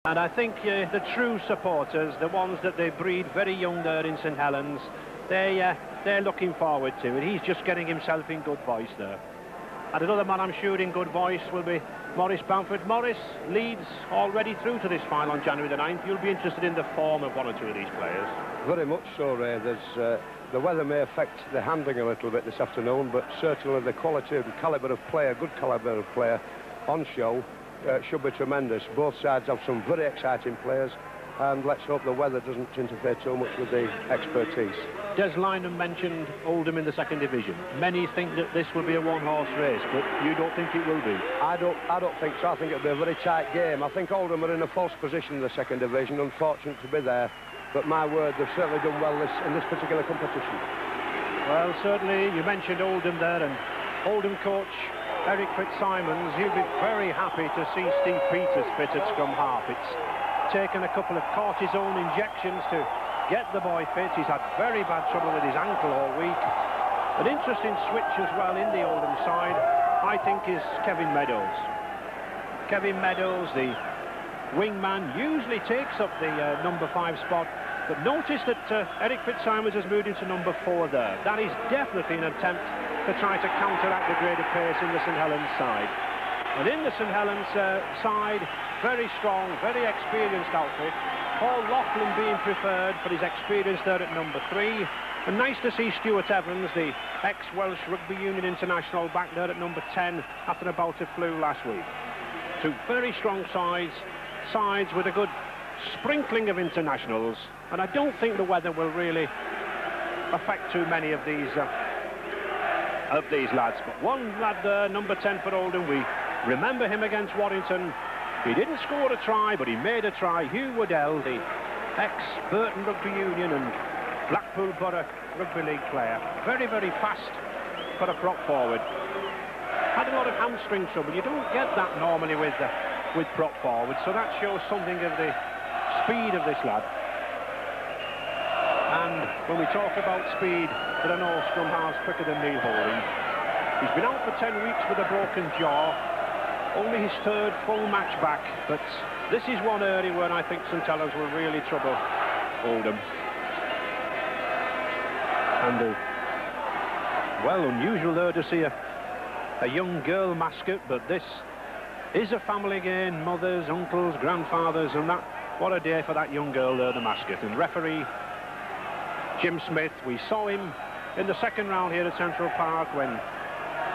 And I think the true supporters, the ones that they breed very young there in St Helens, they're looking forward to it. He's just getting himself in good voice there. And another man I'm sure in good voice will be Maurice Bamford. Maurice leads already through to this final on January the 9th. You'll be interested in the form of one or two of these players. Very much so, Ray. The weather may affect the handling a little bit this afternoon, but certainly the quality and calibre of player, good calibre of player on show should be tremendous. Both sides have some very exciting players, and let's hope the weather doesn't interfere too much with the expertise. Des Lynam mentioned Oldham in the second division. Many think that this will be a one-horse race, but you don't think it will be? I don't think so. I think it'll be a very tight game. I think Oldham are in a false position in the second division, unfortunate to be there. But my word, they've certainly done well in this particular competition. Well, certainly, you mentioned Oldham there, and Oldham coach Eric Fitzsimons, he'll be very happy to see Steve Peters fit at scrum half. It's taken a couple of cortisone injections to get the boy fit. He's had very bad trouble with his ankle all week. An interesting switch as well in the Oldham side, I think, is Kevin Meadows. Kevin Meadows, the wingman, usually takes up the number 5 spot, but notice that Eric Fitzsimons has moved into number 4 there. That is definitely an attempt to try to counteract the greater pace in the St Helens side. And in the St Helens side, very strong, very experienced outfit. Paul Laughlin being preferred for his experience there at number 3. And nice to see Stuart Evans, the ex-Welsh Rugby Union international, back there at number 10 after a bout of flu last week. Two very strong sides with a good sprinkling of internationals, and I don't think the weather will really affect too many of these lads. But one lad there, number 10 for Oldham, we remember him against Warrington. He didn't score a try, but he made a try. Hugh Waddell, the ex-Burton Rugby Union and Blackpool Borough Rugby League player, very, very fast for a prop forward. Had a lot of hamstring trouble. You don't get that normally with prop forward, so that shows something of the speed of this lad. And when we talk about speed, there are no scrum halves quicker than Neil Holding. He's been out for 10 weeks with a broken jaw, only his 3rd full match back, but this is one area where I think St Helens will really trouble Oldham. And well, unusual there to see a young girl mascot, but this is a family game, mothers, uncles, grandfathers, and that, what a day for that young girl there, the mascot. And referee Jim Smith, we saw him in the second round here at Central Park when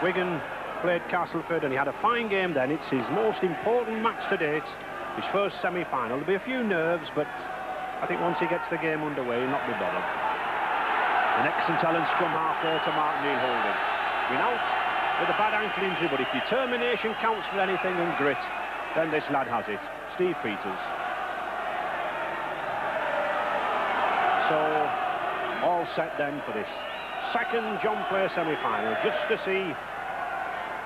Wigan played Castleford, and he had a fine game then. It's his most important match to date, his first semi-final. There'll be a few nerves, but I think once he gets the game underway, he'll not be bothered. The next St Helens scrum half there to Mark Neil Holding. Been out with a bad ankle injury, but if determination counts for anything and grit, then this lad has it. Steve Peters. So, all set then for this second John Player semi-final, just to see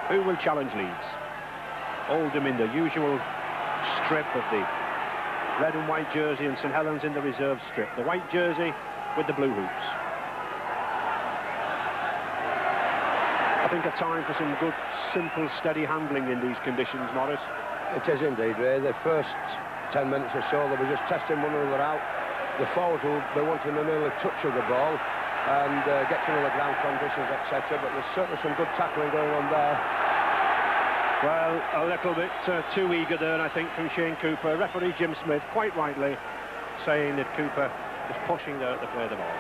who will challenge Leeds. Oldham in the usual strip of the red and white jersey, and St Helens in the reserve strip. The white jersey with the blue hoops. I think a time for some good, simple, steady handling in these conditions, Morris. It is indeed, Ray. The first 10 minutes or so, they were just testing one another out. The forwards will be wanting an early touch of the ball and get to know the ground conditions, etc. But there's certainly some good tackling going on there. Well, a little bit too eager there, I think, from Shane Cooper. Referee Jim Smith, quite rightly, saying that Cooper is pushing there to play the ball.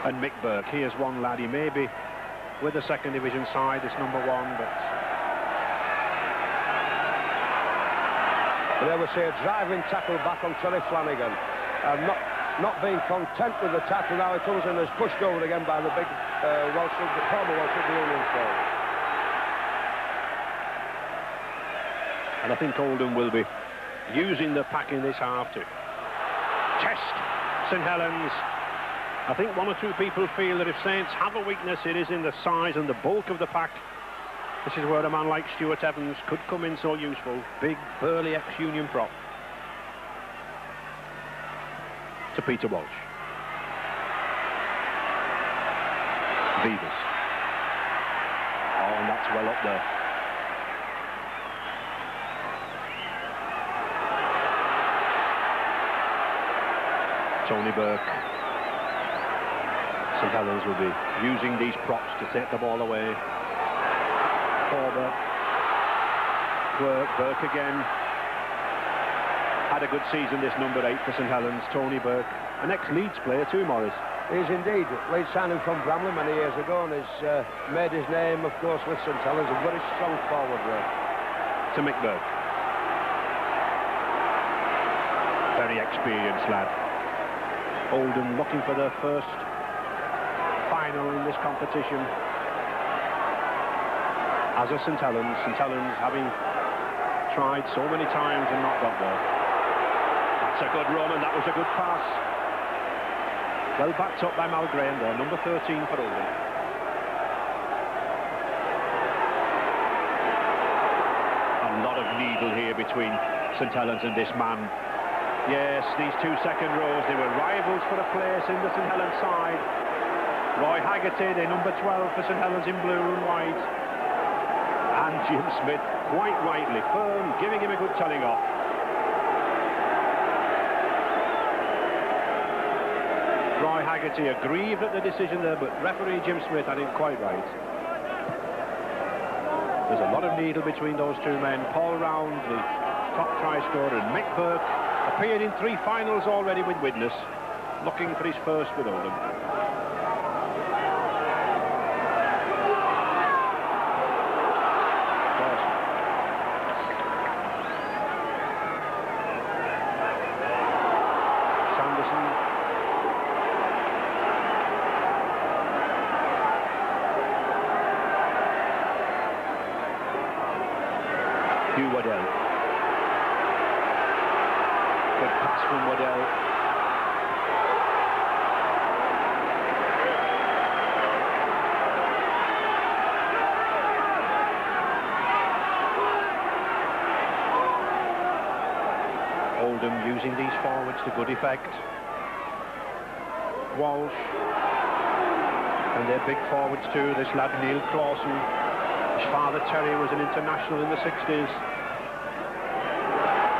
And Mick Burke, here's one lad, he may be with the second division side, this number 1, but... There we see a driving tackle back on Terry Flanagan. And not being content with the tackle, now he comes in and is pushed over again by the big former Welsh Rugby Union forward. And I think Oldham will be using the pack in this half to test St Helens. I think one or two people feel that if Saints have a weakness, it is in the size and the bulk of the pack. This is where a man like Stuart Evans could come in so useful. Big, burly ex-Union prop. To Peter Walsh. Vivas. Oh, and that's well up there. Tony Burke. St Helens will be using these props to take the ball away. Forward. Burke again. Had a good season, this number 8 for St Helens, Tony Burke. An ex-Leeds player too, Morris. He's indeed. Leeds signed him from Bramley many years ago and has made his name, of course, with St Helens. A very strong forward there. To Mick Burke. Very experienced lad. Oldham looking for their first final in this competition. As a St Helens having tried so many times and not got there. That's a good run and that was a good pass. Well backed up by Mal Graham there, number 13 for Oldham. A lot of needle here between St Helens and this man. Yes, these two second rows, they were rivals for a place in the St Helens side. Roy Haggerty, the number 12 for St Helens in blue and white. And Jim Smith, quite rightly, firm, giving him a good telling off. Roy Haggerty aggrieved at the decision there, but referee Jim Smith had it quite right. There's a lot of needle between those two men. Paul Round, the top try scorer, and Mick Burke appeared in 3 finals already with Widnes, looking for his first with Oldham. Hugh Waddell. Good pass from Waddell. Oldham using these forwards to good effect. Walsh. And their big forwards too, this lad Neil Clawson. His father Terry was an international in the 60s.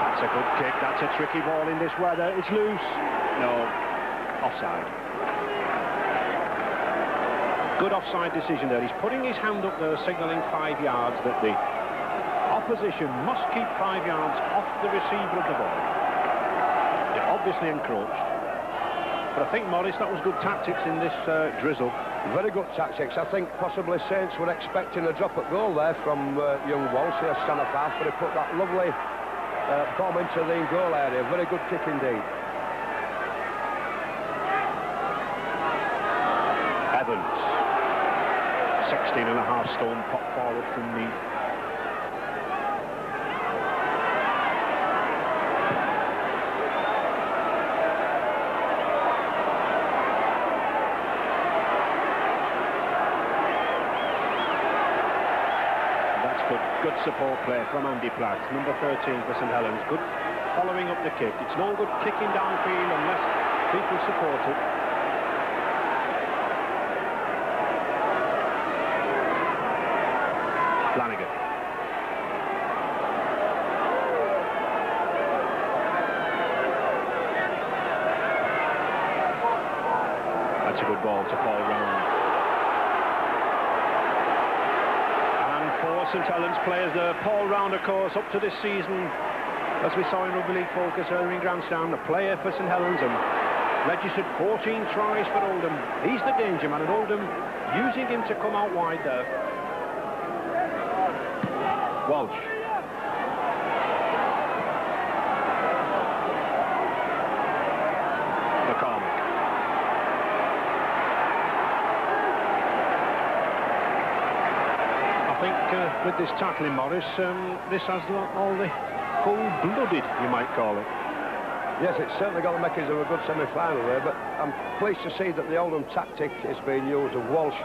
That's a good kick, that's a tricky ball in this weather. It's loose. No, offside. Good offside decision there. He's putting his hand up there, signalling 5 yards, that the opposition must keep 5 yards off the receiver of the ball. They're obviously encroached. But I think, Morris, that was good tactics in this drizzle. Very good tactics. I think possibly Saints were expecting a drop at goal there from young Walsh, here, stand-up half, but he put that lovely bomb into the goal area. Very good kick indeed. Evans. 16.5 stone pop forward from Meath. Good support play from Andy Platt, number 13 for St Helens. Good following up the kick. It's no good kicking downfield unless people support it. Flanagan. That's a good ball to Paul Round. St Helens players there. Paul Round, of course, up to this season, as we saw in Rugby League Focus earlier in Grandstand, a player for St Helens and registered 14 tries for Oldham. He's the danger man, and Oldham using him to come out wide there. Walsh. McCormick. I think with this tackling, Morris, this has all the full-blooded, you might call it. Yes, it's certainly got the makings of a good semi-final there, but I'm pleased to see that the Oldham tactic is being used of Walsh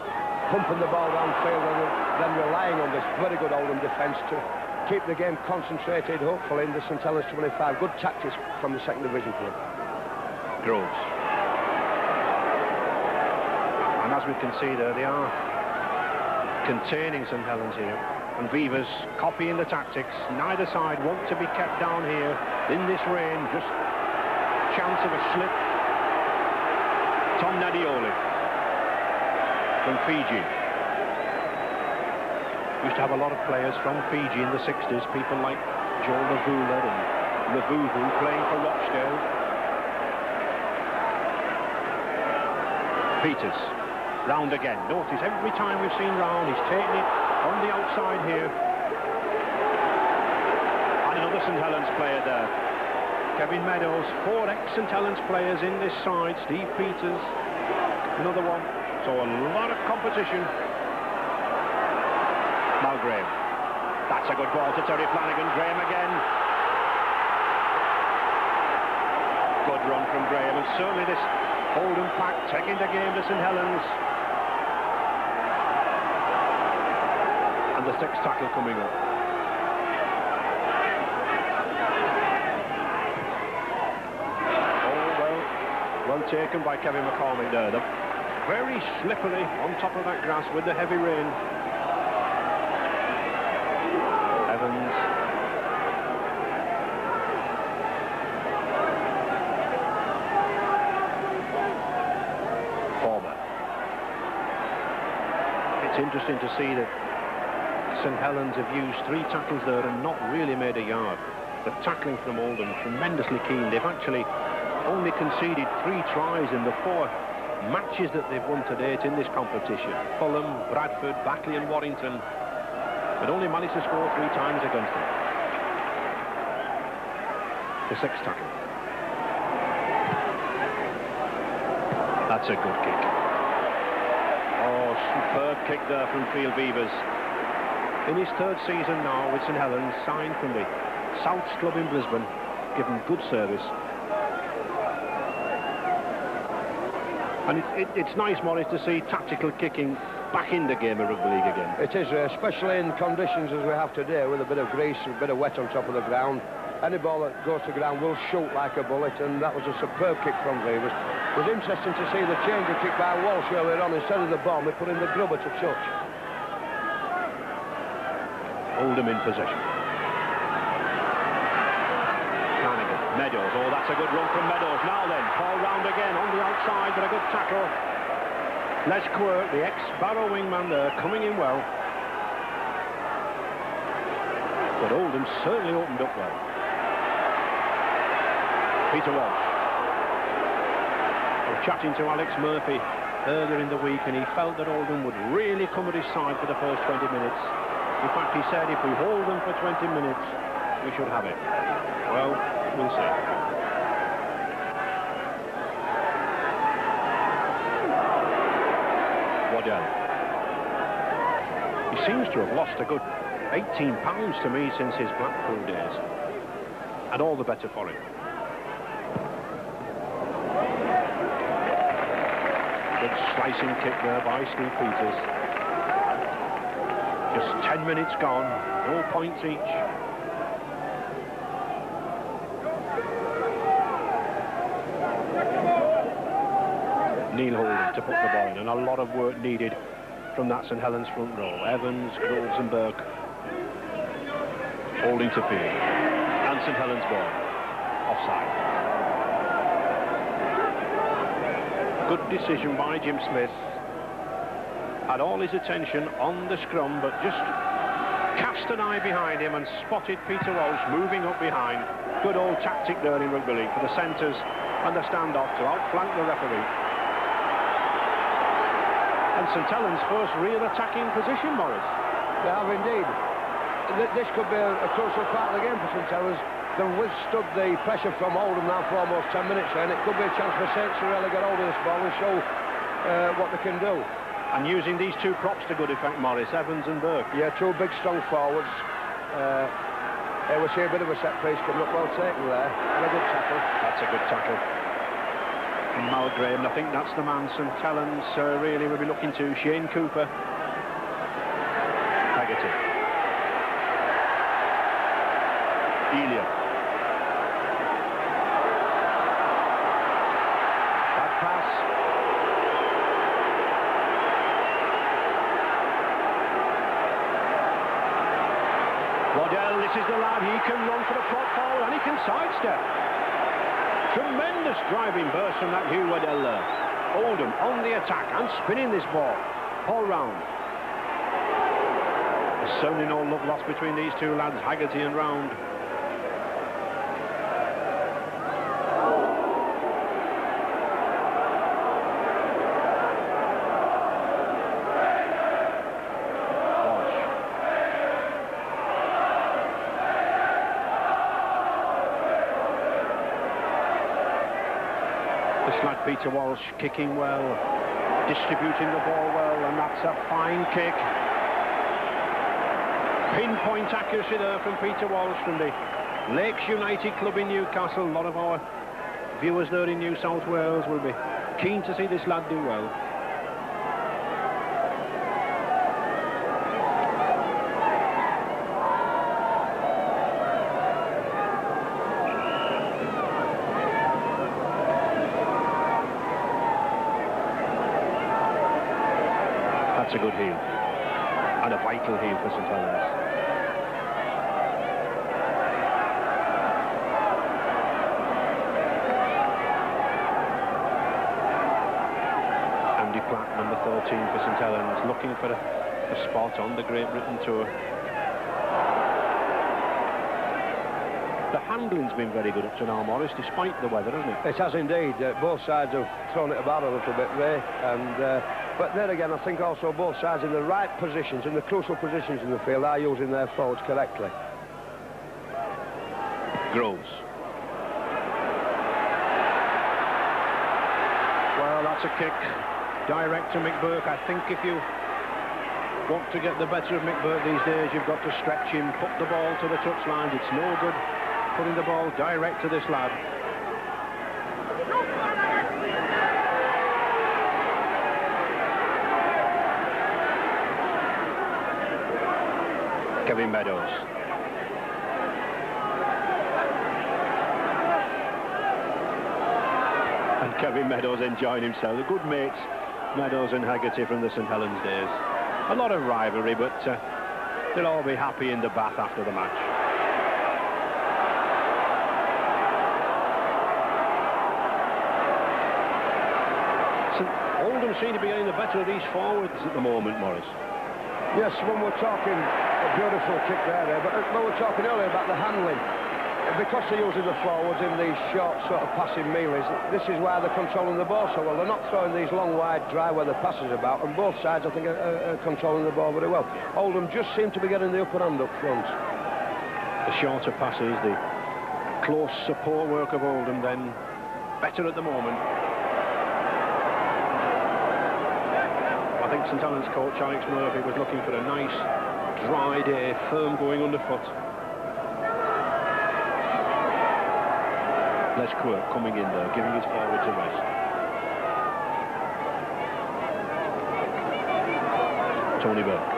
pumping the ball downfield and then relying on this very good Oldham defence to keep the game concentrated, hopefully, in the St Helens 25. Good tactics from the second division club. Groves. And as we can see there, they are containing St Helens here, and Vivers copying the tactics. Neither side want to be kept down here in this rain. Just chance of a slip Tom Nadioli from Fiji. Used to have a lot of players from Fiji in the 60s, people like Joe Lavula and Lavuvu playing for Rochdale. Peters, round again. Notice every time we've seen round, he's taking it on the outside here. And another St Helens player there. Kevin Meadows, 4 ex-St Helens players in this side. Steve Peters, another one. So a lot of competition. Now Graham. That's a good ball to Terry Flanagan. Graham again. Good run from Graham, and certainly this Oldham pack taking the game to St Helens. And the 6th tackle coming up. Oh, well taken by Kevin McCormick there. They're very slippery on top of that grass with the heavy rain. Evans. Former. It's interesting to see that St Helens have used 3 tackles there and not really made a yard. The tackling from Oldham tremendously keen. They've actually only conceded 3 tries in the 4 matches that they've won to date in this competition. Fulham, Bradford, Batley and Warrington. But only managed to score 3 times against them. The 6th tackle. That's a good kick. Oh, superb kick there from Field Beavers. In his 3rd season now with St Helens, signed from the Souths Club in Brisbane, given good service. And it's nice, Maurice, to see tactical kicking back in the game of rugby league again. It is, especially in conditions as we have today, with a bit of grease, a bit of wet on top of the ground. Any ball that goes to ground will shoot like a bullet, and that was a superb kick from Beavers. It was interesting to see the change of kick by Walsh earlier on. Instead of the bomb, he put in the grubber to touch. Oldham in possession. Flanagan, Meadows. Oh, that's a good run from Meadows. Now then, Paul round again on the outside, but a good tackle. Les Quirk, the ex-Barrow wingman there, coming in well. But Oldham certainly opened up well. Peter Walsh. I was chatting to Alex Murphy earlier in the week, and he felt that Oldham would really come at his side for the first 20 minutes. In fact, he said if we hold them for 20 minutes, we should have it. Well, we'll see. Waddell. He seems to have lost a good 18 pounds to me since his Blackpool days. And all the better for him. Good slicing kick there by Steve Peters. Just 10 minutes gone, no points each. Neil Holden to put the ball in, and a lot of work needed from that St Helens front row. Evans, Groves and Burke holding to field. And St Helens ball. Offside. Good decision by Jim Smith. Had all his attention on the scrum, but just cast an eye behind him and spotted Peter Walsh moving up behind. Good old tactic there in rugby league for the centres and the standoff to outflank the referee. And St Helens' first real attacking position, Maurice. They have indeed. This could be a crucial part of the game for St Helens. They've withstood the pressure from Oldham now for almost 10 minutes, and it could be a chance for Saints to really get hold of this ball and show what they can do. And using these 2 props to good effect, Maurice, Evans and Burke. Yeah, 2 big, strong forwards. Here we see a bit of a set piece coming up, well taken there, and a good tackle. That's a good tackle. And Mal Graham, I think that's the man St Helens really will be looking to. Shane Cooper. Haggerty. Elia. Bad pass. Waddell, this is the lad. He can run for the prop forward and he can sidestep. Tremendous driving burst from that Hugh Waddell there. Oldham on the attack and spinning this ball all round. There's certainly no love lost between these two lads, Haggerty and Round. Peter Walsh kicking well, distributing the ball well, and that's a fine kick. Pinpoint accuracy there from Peter Walsh from the Lakes United Club in Newcastle. A lot of our viewers there in New South Wales will be keen to see this lad do well. That's a good heel, and a vital heel for St Helens. Andy Platt, number 13 for St Helens, looking for a spot on the Great Britain Tour. The handling's been very good up to now, Maurice, despite the weather, hasn't it? It has indeed. Both sides have thrown it about a little bit, Ray, and but then again, I think also both sides in the right positions, in the crucial positions in the field, are using their forwards correctly. Groves. Well, that's a kick direct to Mick Burke. I think if you want to get the better of Mick Burke these days, you've got to stretch him, put the ball to the touchline. It's no good putting the ball direct to this lad. Kevin Meadows. And Kevin Meadows enjoying himself. The good mates, Meadows and Haggerty from the St Helens days. A lot of rivalry, but they'll all be happy in the bath after the match. Oldham seem to be getting the better of these forwards at the moment, Maurice. Yes, when we're talking a beautiful kick there, but when we're talking earlier about the handling, because they're using the forwards in these short sort of passing melees, this is why they're controlling the ball so well. They're not throwing these long wide dry where the passes about, and both sides I think are controlling the ball very well. Oldham just seem to be getting the upper hand up front. The shorter passes, the close support work of Oldham then better at the moment. I think St Helens coach Alex Murphy was looking for a nice dry day, firm going underfoot. Les Quirk coming in there, giving his forwards a rest. Tony Burke.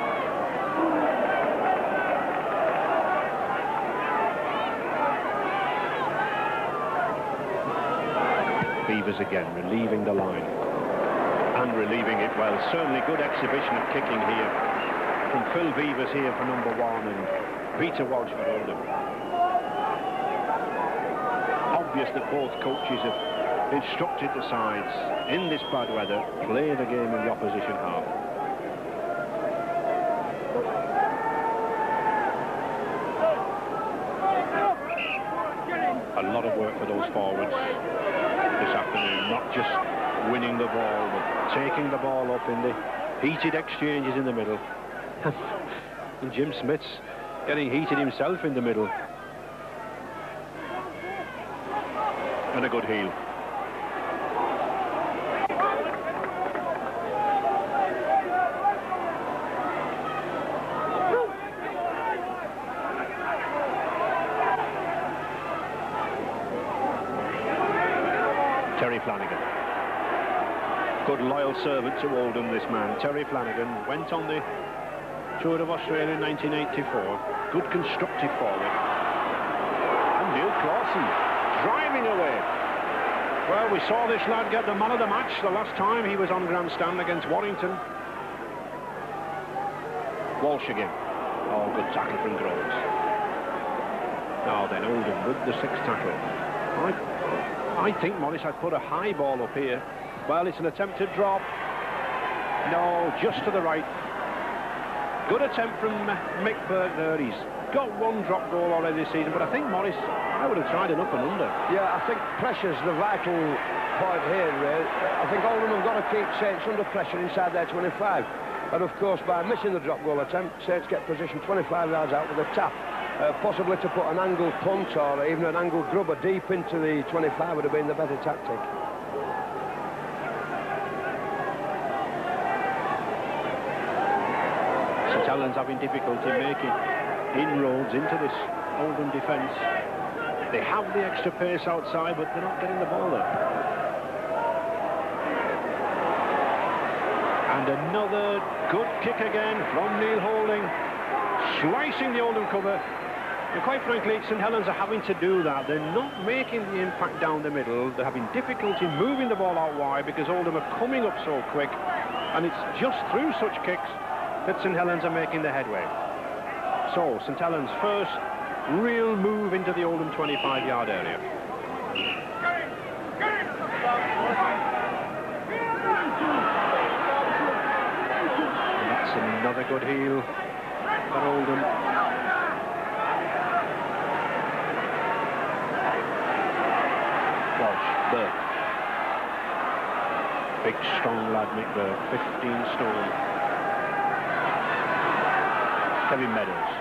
Beavers again, relieving the line. And relieving it well. Certainly good exhibition of kicking here from Phil Beavers here for number 1 and Peter Walsh for Oldham. Obvious that both coaches have instructed the sides in this bad weather, play the game in the opposition half. A lot of work for those forwards this afternoon, not just winning the ball, but taking the ball up in the heated exchanges in the middle. And Jim Smith's getting heated himself in the middle. And a good heel. Terry Flanagan. Good loyal servant to Oldham, this man. Terry Flanagan went on the Tour of Australia in 1984. Good constructive forward. And Neil Clawson driving away. Well, we saw this lad get the man of the match the last time he was on grandstand against Warrington. Walsh again. Oh, good tackle from Groves. Now then, Oldham with the 6th tackle. I think Morris had put a high ball up here. Well, it's an attempted drop. No, just to the right. Good attempt from Mick Burke there. He's got one drop goal already this season, but I think Morris, I would have tried an up and under. Yeah, I think pressure's the vital point here, Ray. I think Oldham have got to keep Saints under pressure inside their 25. And of course, by missing the drop goal attempt, Saints get position 25 yards out with a tap. Possibly to put an angled punt or even an angled grubber deep into the 25 would have been the better tactic. St Helens having difficulty making inroads into this Oldham defence. They have the extra pace outside, but they're not getting the ball there. And another good kick again from Neil Holding, slicing the Oldham cover. And quite frankly, St Helens are having to do that. They're not making the impact down the middle. They're having difficulty moving the ball out wide because Oldham are coming up so quick. And it's just through such kicks that St Helens are making the headway. So, St Helens' first real move into the Oldham 25-yard area. And that's another good heel for Oldham. Walsh, Burke. Big, strong lad, Mick Burke, 15 stone. Kevin Meadows.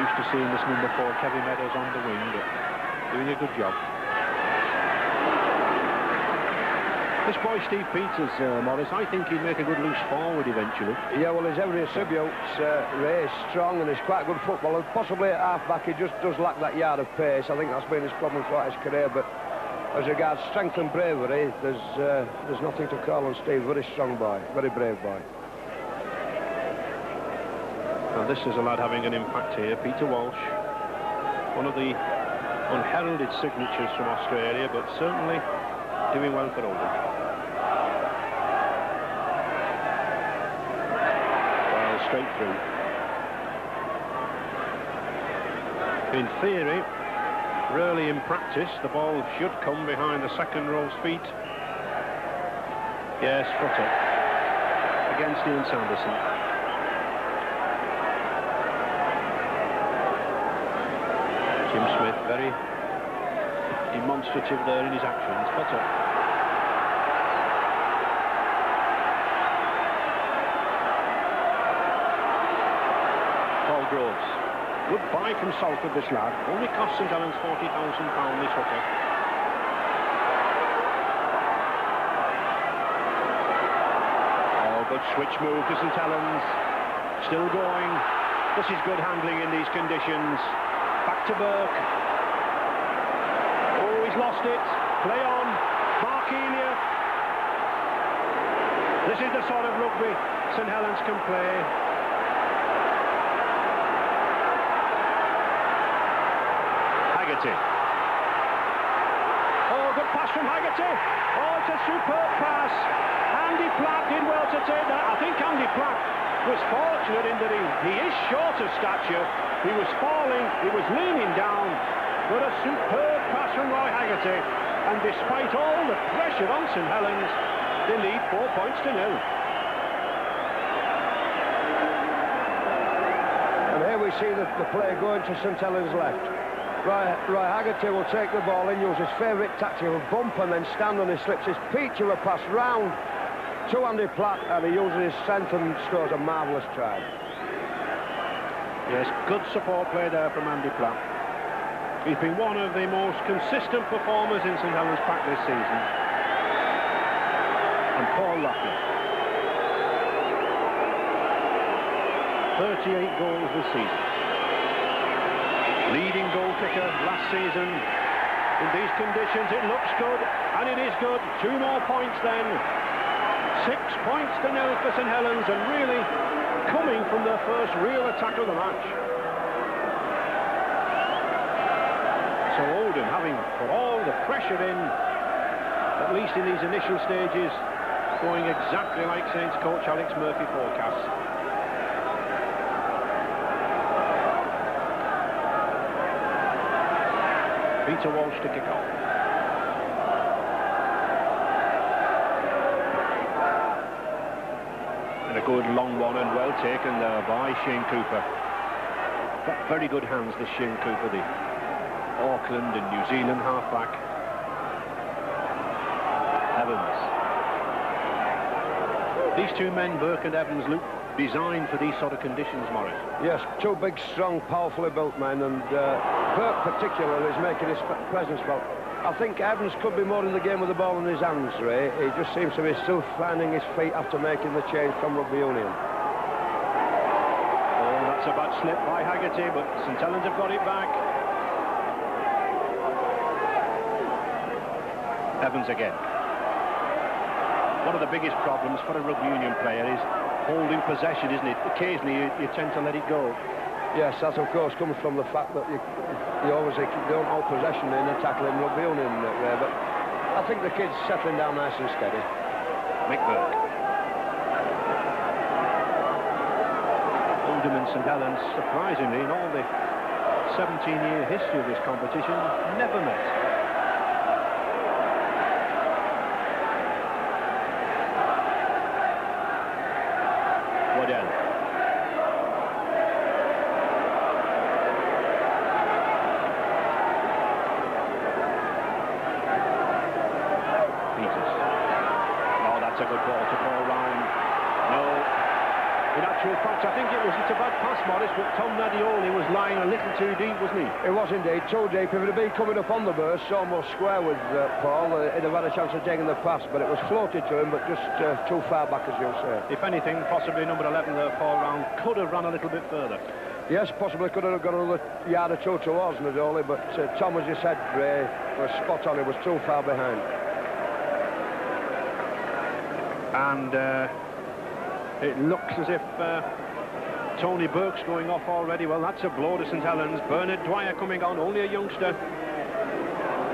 Used to seeing this number 4, Kevin Meadows, on the wing, but doing a good job. This boy, Steve Peters, Morris, I think he'd make a good loose forward eventually. Yeah, well, his every attribute, Ray is strong and he's quite a good footballer. Possibly at half-back, he just does lack that yard of pace. I think that's been his problem throughout his career, but as regards strength and bravery, there's nothing to call on Steve. Very strong boy, very brave boy. And this is a lad having an impact here, Peter Walsh. One of the unheralded signatures from Australia, but certainly doing well for Oldham. Well, straight through. In theory, really in practice, the ball should come behind the second row's feet. Yes, footer against Ian Sanderson. Jim Smith, very demonstrative there in his actions. Footer. Paul Groves. Good buy from Salford, this lad. Only cost St Helens £40,000, this hooker. Oh, good switch move to St Helens. Still going. This is good handling in these conditions. Back to Burke. Oh, he's lost it. Play on. Mark Elia. This is the sort of rugby St Helens can play. Oh, good pass from Haggerty. Oh, it's a superb pass. Andy Platt did well to take that. I think Andy Platt was fortunate in that he is short of stature. He was falling, he was leaning down, but a superb pass from Roy Haggerty. And despite all the pressure on St Helens, they lead 4 points to 0. And here we see the play going to St Helens' left. Roy Haggerty will take the ball in, use his favourite tactic of bump and then stand on his slips. His feature a pass round to Andy Platt, and he uses his strength and scores a marvellous try. Yes, good support play there from Andy Platt. He's been one of the most consistent performers in St Helens pack this season. And Paul Loughlin. 38 goals this season. Leading goal kicker last season. In these conditions, it looks good, and it is good. 2 more points then. 6 points to 0 for St Helens, and really coming from their first real attack of the match. So Oldham, having put all the pressure in, at least in these initial stages, going exactly like Saints coach Alex Murphy forecasts. Peter Walsh to kick off. And a good long one, and well taken there by Shane Cooper. Got very good hands, this Shane Cooper, the Auckland and New Zealand halfback. Evans. These two men, Burke and Evans, look designed for these sort of conditions, Maurice. Yes, two big, strong, powerfully built men, and Burke particularly is making his presence felt. I think Evans could be more in the game with the ball in his hands, Ray. He just seems to be still finding his feet after making the change from rugby union. Oh, that's a bad slip by Haggerty, but St Helens have got it back. Evans again. One of the biggest problems for a rugby union player is holding possession, isn't it? Occasionally you tend to let it go. Yes, that of course comes from the fact that you always don't hold possession in a tackling rugby union, Ray, but I think the kid's settling down nice and steady. Mick Burke. Oldham and St Helens, surprisingly, in all the 17-year history of this competition, never met. Waddell. Peters. Oh, that's a good ball to Paul Ryan. No. In actual fact, I think it's a bad pass, Maurice, but Tom Nadioli was lying a little too deep, wasn't he? It was indeed, too deep. If it had been coming up on the burst, almost square with Paul, he'd have had a chance of taking the pass, but it was floated to him, but just too far back, as you'll say. If anything, possibly number 11 there, Paul Ryan, could have run a little bit further. Yes, possibly could have got another yard or two towards Nadioli, but Tom, as you said, Ray, was spot on. It was too far behind. And it looks as if Tony Burke's going off already. Well, that's a blow to St Helens. Bernard Dwyer coming on, only a youngster.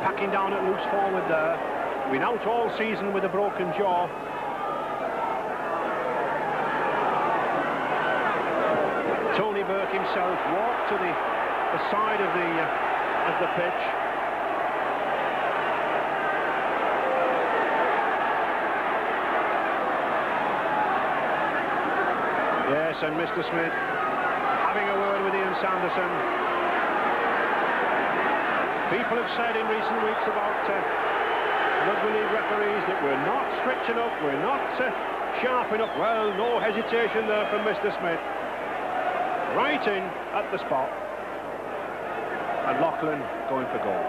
Packing down at loose forward there. Been out all season with a broken jaw. Tony Burke himself walked to the side of the pitch. Yes, and Mr. Smith having a word with Ian Sanderson. People have said in recent weeks about rugby league referees that we're not strict enough, we're not sharp enough. Well, no hesitation there from Mr. Smith. Right in at the spot. And Loughlin going for goal.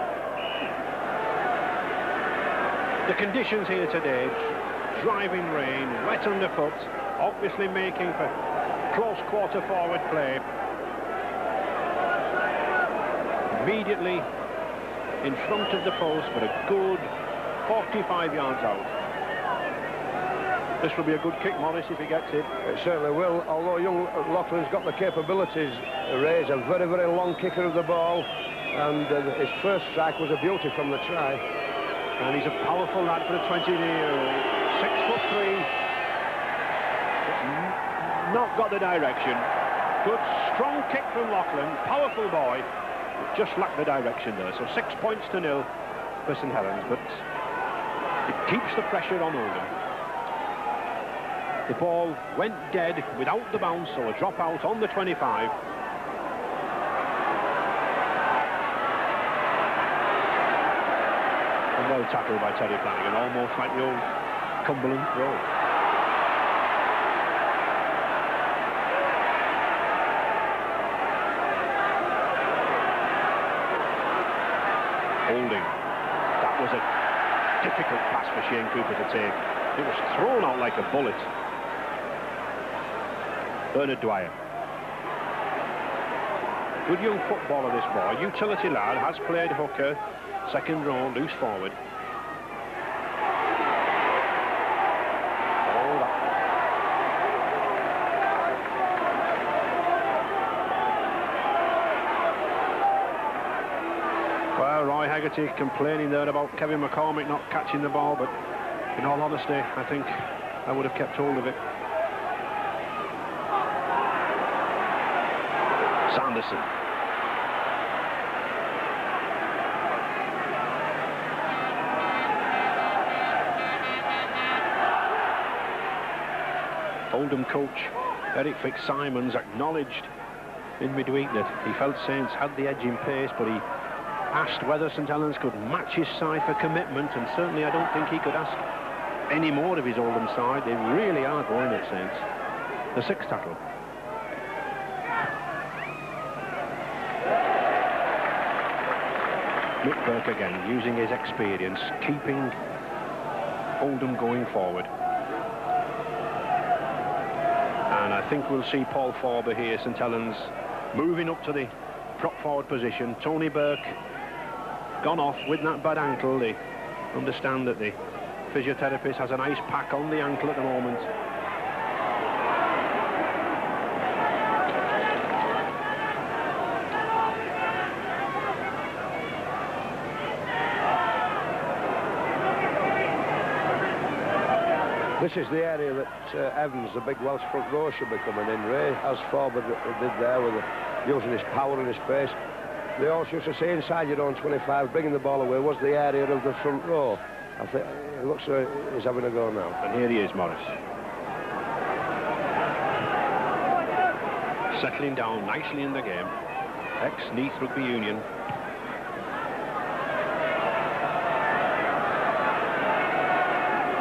The conditions here today, driving rain, wet underfoot, obviously making for close quarter forward play. Immediately in front of the post, but a good 45 yards out. This will be a good kick, Maurice, if he gets it. It certainly will, although young Loughlin's got the capabilities. Ray's a very, very long kicker of the ball, and his first strike was a beauty from the try. And he's a powerful lad for a 20-year-old. 6'3". Not got the direction. Good strong kick from Loughlin, powerful boy, but just lacked the direction there. So 6 points to 0 for St Helens, but it keeps the pressure on Oldham. The ball went dead without the bounce, so a drop out on the 25. And well tackled by Terry Flanagan, almost like the old Cumberland throw. Holding. That was a difficult pass for Shane Cooper to take. It was thrown out like a bullet. Bernard Dwyer. Good young footballer, this boy. Utility lad, has played hooker, second row, loose forward. Oh, that. Well, Roy Haggerty complaining there about Kevin McCormick not catching the ball, but in all honesty, I think I would have kept hold of it. Sanderson. Oldham coach Eric Fitzsimons acknowledged in midweek that he felt Saints had the edge in pace, but he asked whether St Helens could match his side for commitment, and certainly I don't think he could ask any more of his Oldham side. They really are going at Saints. The sixth tackle. Mick Burke again, using his experience, keeping Oldham going forward. And I think we'll see Paul Forber here, St Helens, moving up to the prop forward position. Tony Burke gone off with that bad ankle. They understand that the physiotherapist has an ice pack on the ankle at the moment. This is the area that Evans, the big Welsh front row, should be coming in, Ray, as Forber did there with using his power and his pace. They also used to say inside your own 25, bringing the ball away, was the area of the front row. I think it looks like he's having a go now. And here he is, Morris. Settling down nicely in the game. Ex-Neath Rugby Union.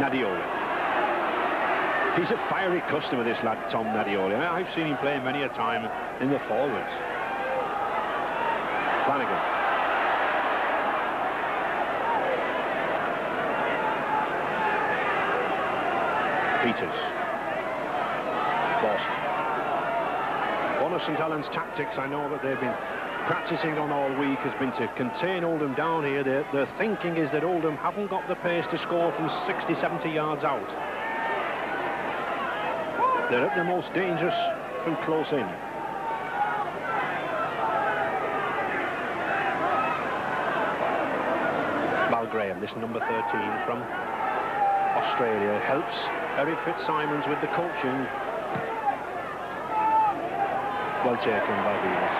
Nadioli. He's a fiery customer, this lad, Tom Nadioli. I've seen him play many a time in the forwards. Flanagan. Peters. Clausen. One of St Helens' tactics, I know that they've been practicing on all week, has been to contain Oldham down here. Their thinking is that Oldham haven't got the pace to score from 60, 70 yards out. They're at the most dangerous from close in. Mal Graham, this number 13 from Australia, helps Eric Fitzsimons with the coaching. Well taken by Venus.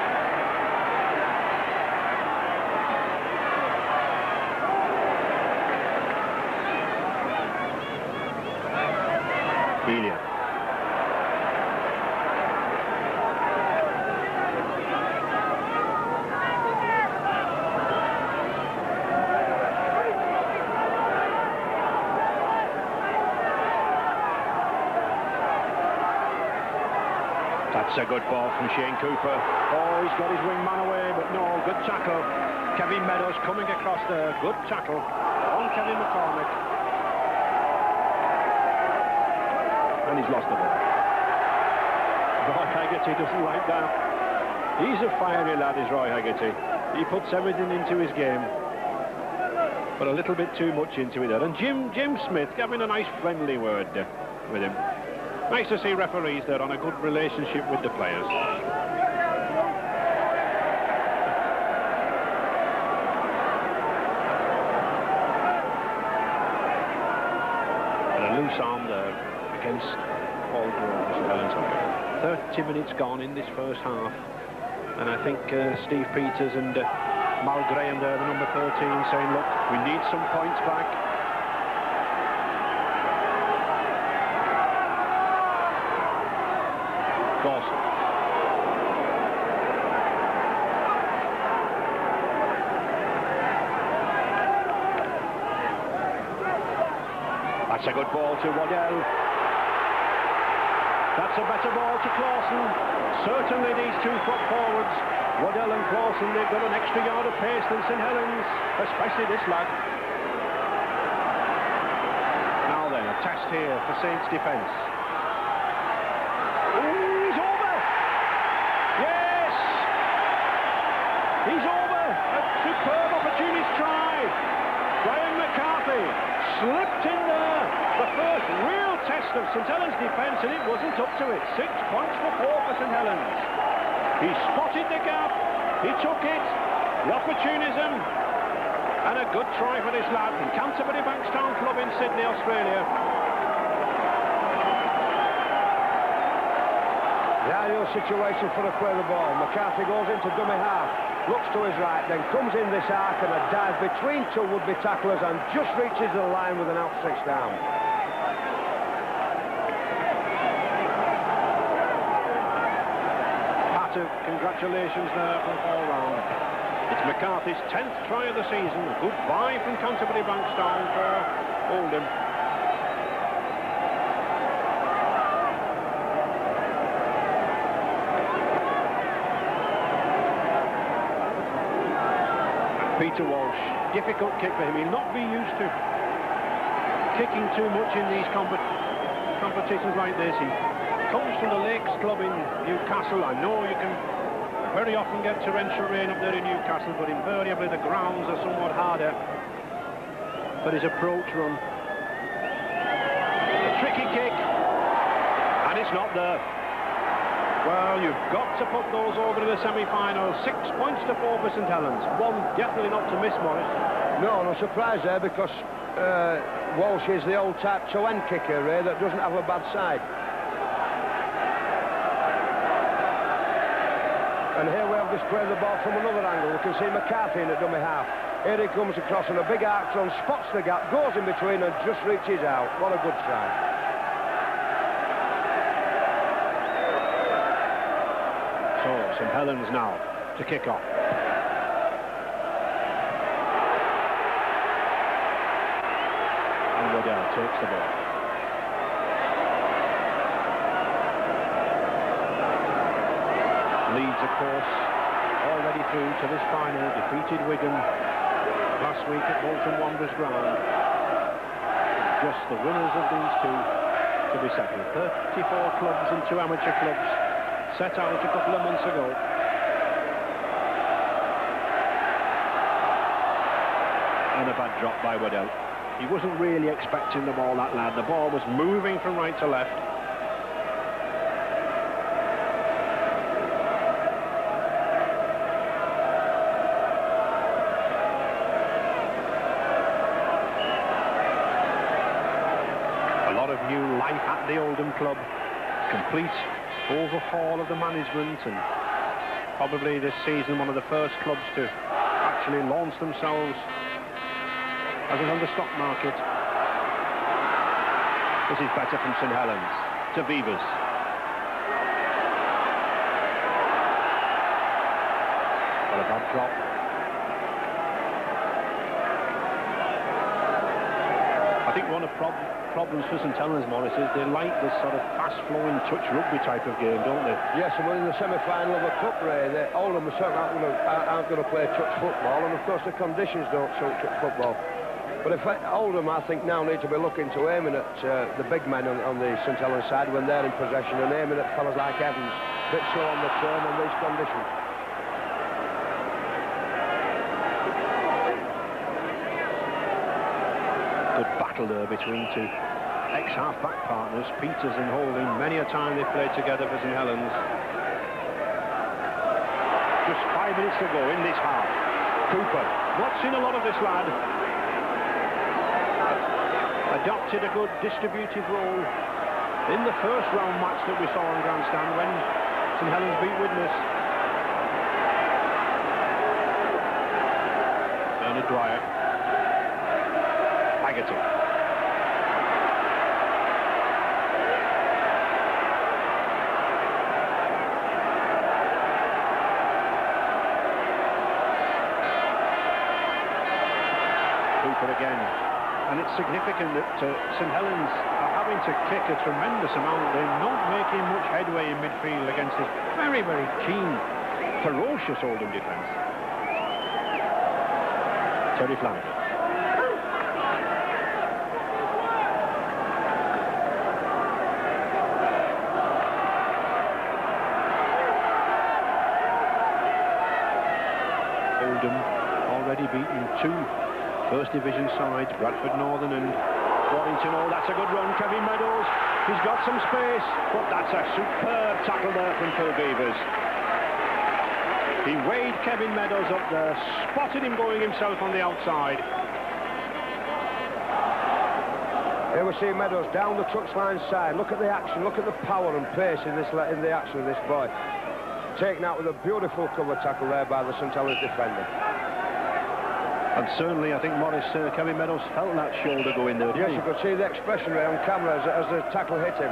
Belia. That's a good ball from Shane Cooper. Oh, he's got his wingman away, but no, good tackle. Kevin Meadows coming across there. Good tackle on Kevin McCormick. And he's lost the ball. Roy Haggerty doesn't like that. He's a fiery lad, is Roy Haggerty. He puts everything into his game, but a little bit too much into it there. And Jim Smith having a nice friendly word with him. Nice to see referees there on a good relationship with the players. And a loose arm there against Paul Grove. 30 minutes gone in this first half. And I think Steve Peters and Mal Graham there, the number 13, saying, look, we need some points back. Dawson. That's a good ball to Waddell. That's a better ball to Clausen. Certainly these two front forwards, Waddell and Clausen, they've got an extra yard of pace than St Helens, especially this lad. Now then, a test here for Saints defence. He's over. A superb opportunist try. Brian McCarthy slipped in there. The first real test of St Helens' defence, and it wasn't up to it. 6 points for 4 for St Helens. He spotted the gap. He took it. The opportunism. And a good try for this lad from Canterbury Bankstown Club in Sydney, Australia. The ideal situation for a play the ball. McCarthy goes into dummy half, looks to his right, then comes in this arc, and a dive between two would-be tacklers and just reaches the line with an outstretched arm. Congratulations there from all round. It's McCarthy's 10th try of the season. Goodbye from Canterbury Bankstown for Oldham. Peter Walsh, difficult kick for him. He'll not be used to kicking too much in these competitions like this. He comes from the Lakes Club in Newcastle. I know you can very often get torrential rain up there in Newcastle, but invariably the grounds are somewhat harder. But his approach run. A tricky kick, and it's not there. Well, you've got to put those over to the semi-final. 6 points to 4 for St Helens. One definitely not to miss, Morris. No surprise there, because Walsh is the old type toe-end kicker, Ray, that doesn't have a bad side. And here we have displayed the ball from another angle. We can see McCarthy in at dummy half. Here he comes across on a big arc run, spots the gap, goes in between and just reaches out. What a good try. So, St Helens now to kick off. And Waddell takes the ball. Leeds, of course, already through to this final. Defeated Wigan last week at Bolton Wanderers ground. Just the winners of these two to be settled. 34 clubs and 2 amateur clubs set out a couple of months ago. And a bad drop by Waddell. He wasn't really expecting the ball, that lad. The ball was moving from right to left. A lot of new life at the Oldham club. Complete overhaul of the management, and probably this season one of the first clubs to actually launch themselves as on the stock market. This is better from St Helens to Vivers. What a bad drop. I think one of the problems for St Helens, Morris, is they like this sort of fast-flowing touch rugby type of game, don't they? Yes, and we're in the semi-final of a cup, Ray. Oldham certainly aren't going to play touch football, and of course the conditions don't suit touch football. But if Oldham, I think, now need to be looking to aiming at the big men on the St Helens side when they're in possession, and aiming at fellas like Evans, a bit slow on the turn in these conditions. Good battle there between two ex-half-back partners, Peters and Holding. Many a time they've played together for St Helens. Just 5 minutes to go in this half. Cooper, not seen a lot of this lad. Adopted a good distributive role in the first round match that we saw on Grandstand when St Helens beat Widnes. Bernard Dwyer. Haggerty. Cooper again. And it's significant that St Helens are having to kick a tremendous amount. They're not making much headway in midfield against this very, very keen, ferocious Oldham defence. Terry Flanagan. Oldham already beaten 2 First Division sides, Bradford Northern and Warrington. Oh, that's a good run, Kevin Meadows. He's got some space, but that's a superb tackle there from Phil Beavers. He weighed Kevin Meadows up there, spotted him going himself on the outside. Here we see Meadows down the touchline side. Look at the action, look at the power and pace in the action of this boy. Taken out with a beautiful cover tackle there by the St Helens defender. And certainly, I think Morris, Kevin Meadows felt that shoulder go in there, didn't he? Yes, you could see the expression there on camera as the tackle hit him.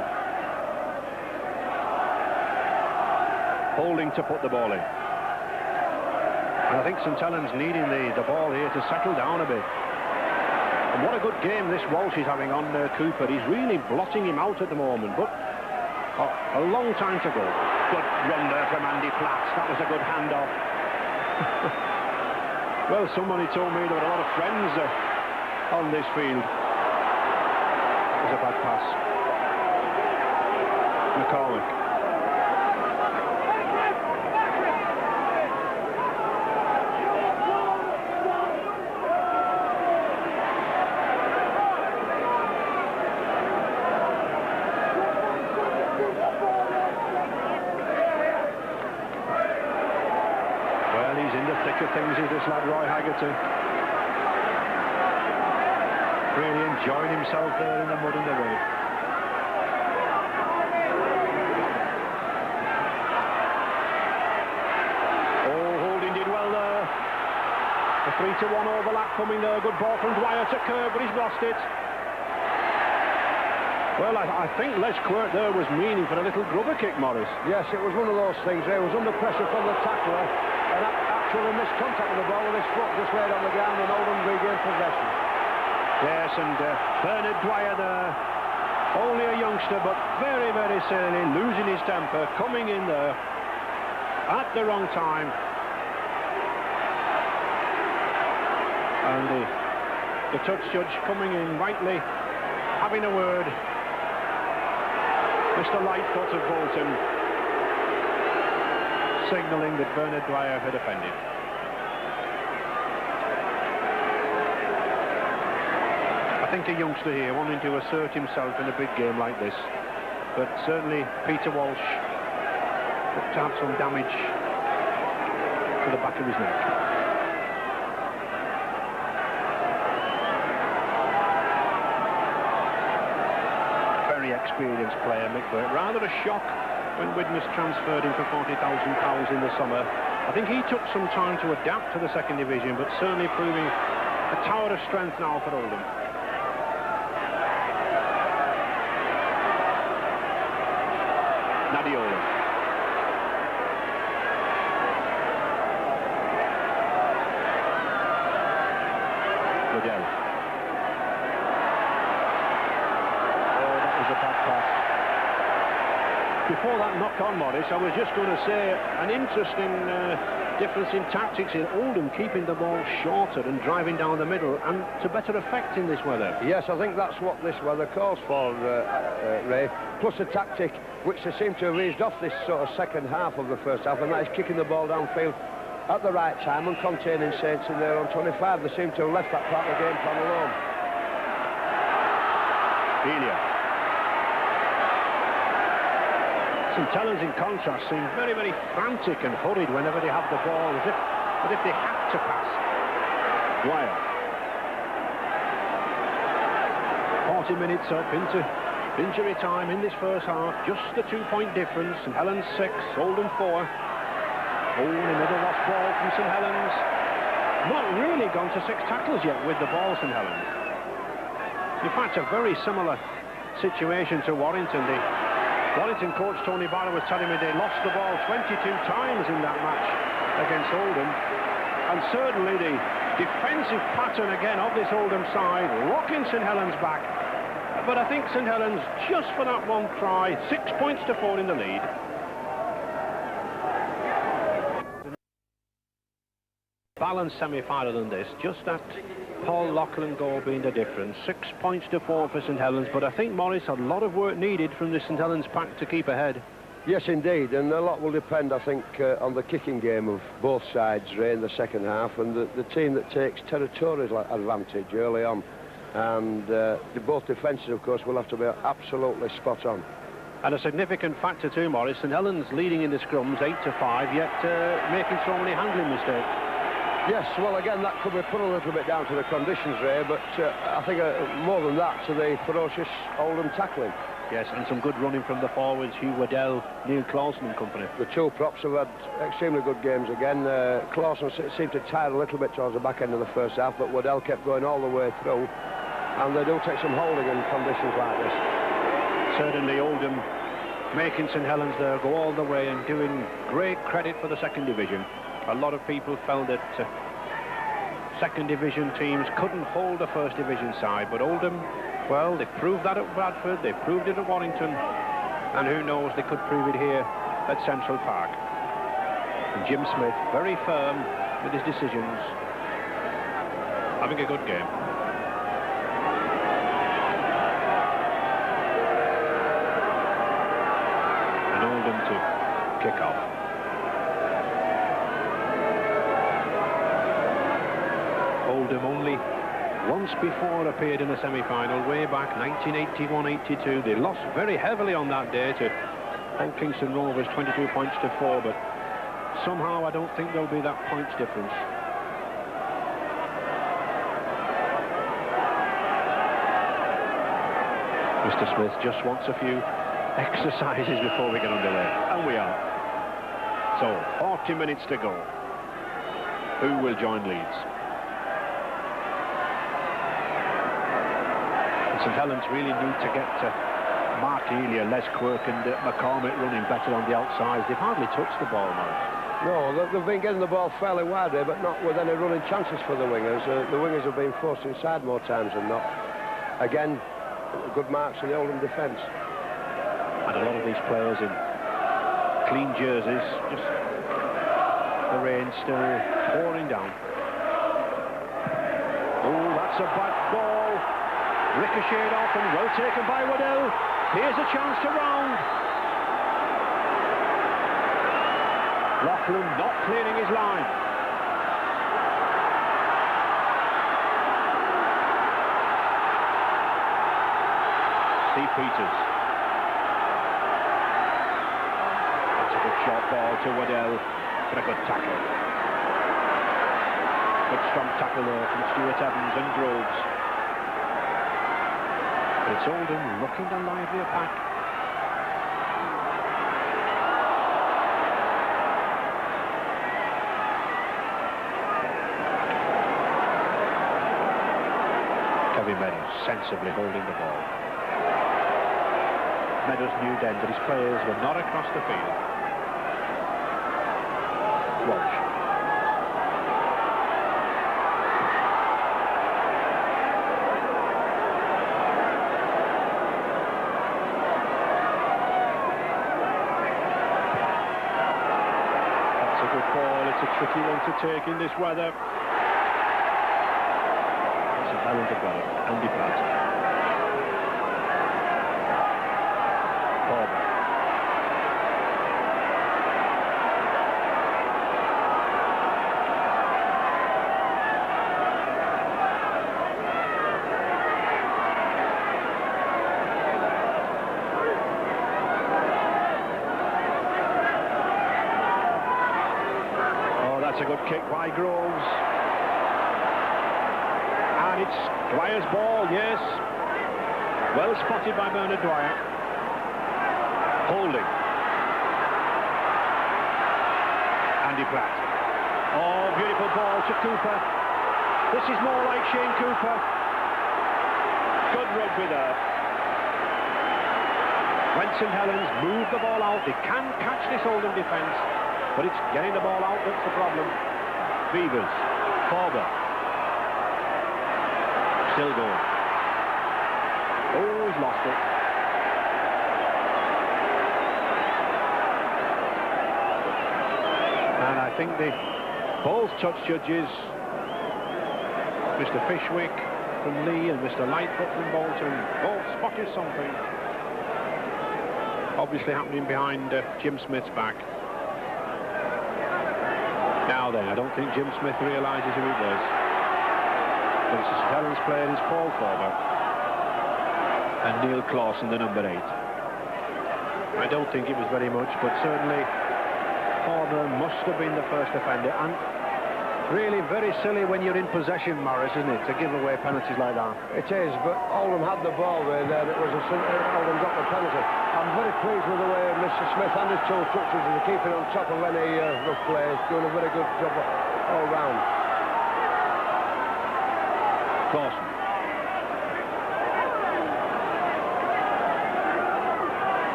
Holding to put the ball in. And I think St Helens needing the ball here to settle down a bit. And what a good game this Walsh is having on Cooper. He's really blotting him out at the moment, but a long time to go. Good run there from Andy Platts. That was a good handoff. Well, somebody told me there were a lot of friends on this field. That was a bad pass. McCormick. Things is this lad Roy Haggerty. Really enjoying himself there in the mud and the rain. Oh, Holding did well there. The 3-1 overlap coming there. Good ball from Dwyer to Kerr, but he's lost it. Well, I think Les Quirt there was meaning for a little grubber kick, Morris. Yes, it was one of those things. He was under pressure from the tackler and actually missed contact with the ball with his foot just laid on the ground, and Oldham regained possession. Yes, and Bernard Dwyer there, only a youngster, but very, very surly, losing his temper, coming in there at the wrong time. And the touch judge coming in rightly, having a word. Mr. Lightfoot of Bolton signalling that Bernard Dwyer had offended. I think a youngster here wanting to assert himself in a big game like this, but certainly Peter Walsh looked to have some damage to the back of his neck. Experienced player, Mick Burt. Rather a shock when Widnes transferred him for £40,000 in the summer. I think he took some time to adapt to the second division, but certainly proving a tower of strength now for Oldham. Nadiola. Liddell. Before that knock-on, Morris, I was just going to say an interesting difference in tactics in Oldham, keeping the ball shorter and driving down the middle, and to better effect in this weather. Yes, I think that's what this weather calls for, Ray, plus a tactic which they seem to have eased off this sort of second half of the first half, and that is kicking the ball downfield at the right time and containing Saints in there on 25. They seem to have left that part of the game plan alone. Elia. St Helens, in contrast, seem very, very frantic and hurried whenever they have the ball, as if they have to pass. Dwyer. 40 minutes up into injury time in this first half. Just the 2-point difference. St Helens 6, Oldham 4. Oh, another lost ball from St Helens. Not really gone to 6 tackles yet with the ball, St Helens. In fact, a very similar situation to Warrington. Warrington coach Tony Barrow was telling me they lost the ball 22 times in that match against Oldham. And certainly the defensive pattern again of this Oldham side, rocking St Helens back. But I think St Helens, just for that one try, 6 points to 4 in the lead. Balanced semi-final than this, just that Paul Loughlin goal being the difference. 6 points to 4 for St Helens, but I think Morris had a lot of work needed from the St Helens pack to keep ahead. Yes, indeed, and a lot will depend, I think, on the kicking game of both sides, Ray, in the second half, and the team that takes territorial advantage early on. And both defences, of course, will have to be absolutely spot on. And a significant factor too, Morris, St Helens leading in the scrums 8-5, yet making so many handling mistakes. Yes, well, again, that could be put a little bit down to the conditions, Ray, but I think more than that to the ferocious Oldham tackling. Yes, and some good running from the forwards, Hugh Waddell, Neil Clausen and company. The two props have had extremely good games again. Clausen seemed to tire a little bit towards the back end of the first half, but Waddell kept going all the way through, and they do take some holding in conditions like this. Certainly Oldham making St Helens there go all the way and doing great credit for the second division. A lot of people felt that second division teams couldn't hold the first division side, but Oldham, well, they proved that at Bradford, they proved it at Warrington, and who knows, they could prove it here at Central Park. And Jim Smith, very firm with his decisions, having a good game. And Oldham to kick off. Oldham only once before appeared in a semi-final way back 1981-82. They lost very heavily on that day to Old Kingston Rovers, 22 points to 4, but somehow I don't think there'll be that points difference. Mr. Smith just wants a few exercises before we get underway, and we are. So 40 minutes to go. Who will join Leeds? St Helens really need to get Mark Elia, Les Quirk and McCormick running better on the outsides. They've hardly touched the ball, Morris. No, they've been getting the ball fairly wide there, but not with any running chances for the wingers. The wingers have been forced inside more times than not. Again, good marks in the Oldham defence. And a lot of these players in clean jerseys, just the rain still pouring down. Oh, that's a bad ball. Ricocheted off and well taken by Waddell. Here's a chance to round. Laughlin not clearing his line. Steve Peters. That's a good short ball to Waddell, but a good tackle. Good strong tackle there from Stuart Evans and Groves. It's Oldham looking the livelier pack. Kevin Meadows sensibly holding the ball. Meadows knew then that his players were not across the field. Walsh. It's a tricky one to take in this weather. St Helens have got it. Andy Platt. Corber. That's a good kick by Groves. And it's Dwyer's ball, yes. Well spotted by Bernard Dwyer. Holding. Andy Platt. Oh, beautiful ball to Cooper. This is more like Shane Cooper. Good rugby there. When St Helens move the ball out, they can catch this Oldham defence. But it's getting the ball out that's the problem. Beavers, Corber. Still going. Oh, he's lost it. And I think the ball's touch judges, Mr. Fishwick from Lee and Mr. Lightfoot from Bolton, both spotted something. Obviously happening behind Jim Smith's back. Now then, I don't think Jim Smith realises who it was. But it's a St Helens player is Paul Corber and Neil Clausen, the number 8. I don't think it was very much, but certainly Corber must have been the first offender. And really very silly when you're in possession, Morris, isn't it, to give away penalties like that? It is, but Oldham had the ball there. It was Oldham got the penalty. I'm very pleased with the way Mr. Smith and his two touches are keeping on top of any rough players, doing a very good job all round. Clausen.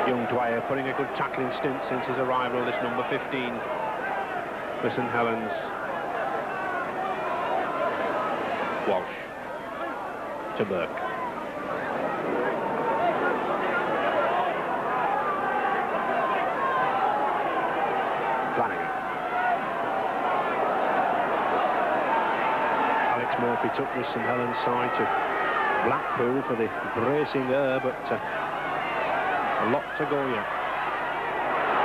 Young Dwyer putting a good tackling stint since his arrival, this number 15 for St Helens. Walsh to Burke. Flanagan. Alex Murphy took this St Helens side to Blackpool for the bracing air, but a lot to go yet.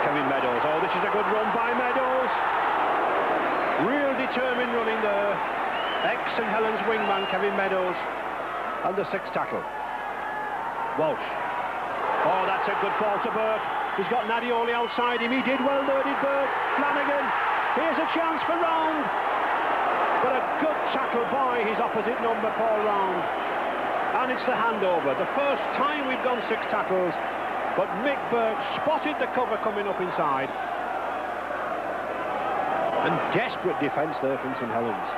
Kevin Meadows. Oh, this is a good run by Meadows. Real determined running there. Ex-St Helens wingman Kevin Meadows. And the sixth tackle. Walsh. Oh, that's a good ball to Burke. He's got Nadioli outside him. He did well there, did Burke. Flanagan. Here's a chance for Round. But a good tackle by his opposite number, Paul Round. And it's the handover. The first time we've gone 6 tackles. But Mick Burke spotted the cover coming up inside. And desperate defence there from St Helens.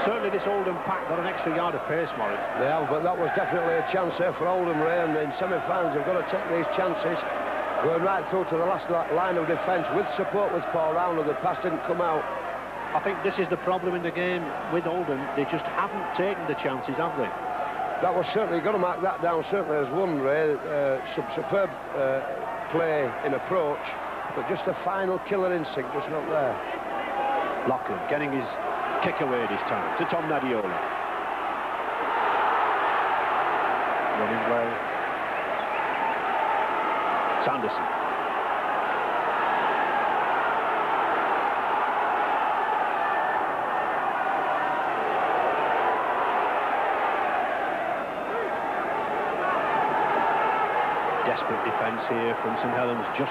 Certainly this Oldham pack got an extra yard of pace, Morris. Yeah, but that was definitely a chance there for Oldham, Ray, and in semi-finals they've got to take these chances. Going right through to the last line of defence with support with Paul Round, and the pass didn't come out. I think this is the problem in the game with Oldham. They just haven't taken the chances, have they? That was certainly, got to mark that down, certainly as one, Ray. Superb play in approach, but just a final killer instinct just not there. Loughlin getting his kick away this time to Tom Nadioli. Running well. Sanderson. Desperate defence here from St Helens, just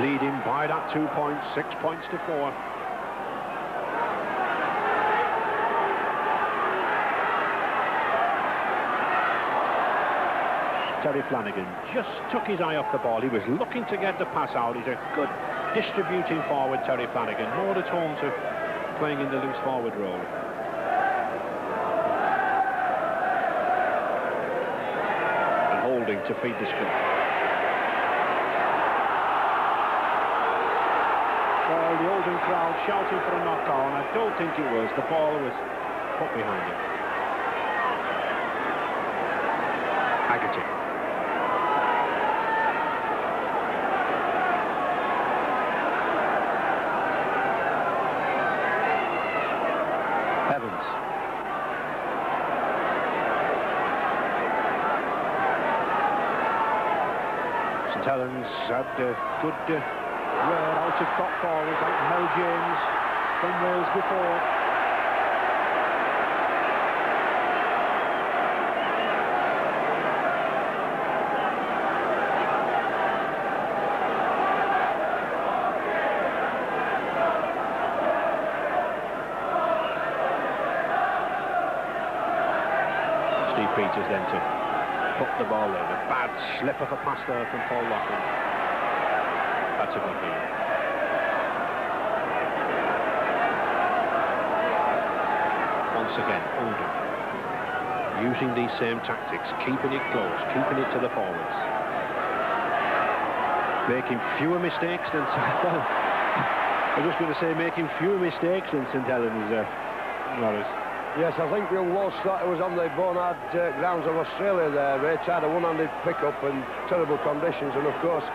leading by that 2 points, 6 points to 4. Terry Flanagan just took his eye off the ball. He was looking to get the pass out. He's a good distributing forward, Terry Flanagan, more at home to playing in the loose forward role. And Holding to feed the scrum. Well, the Oldham crowd shouting for a knock-on. I don't think it was. The ball was put behind him. Haggerty. Evans. St Helens had a good rare out of top forwards like Mel James from Wales before. Steve Peters then to put the ball in. A bad slip of a pass there from Paul Loughlin. That's a good deal. Once again, Oldham using these same tactics, keeping it close, keeping it to the forwards, making fewer mistakes than well, I was just going to say making fewer mistakes than St Helens, Norris. Yes, I think young Walsh thought it was on the Barnard grounds of Australia there. Ray tried a one-handed pick-up in terrible conditions, and of course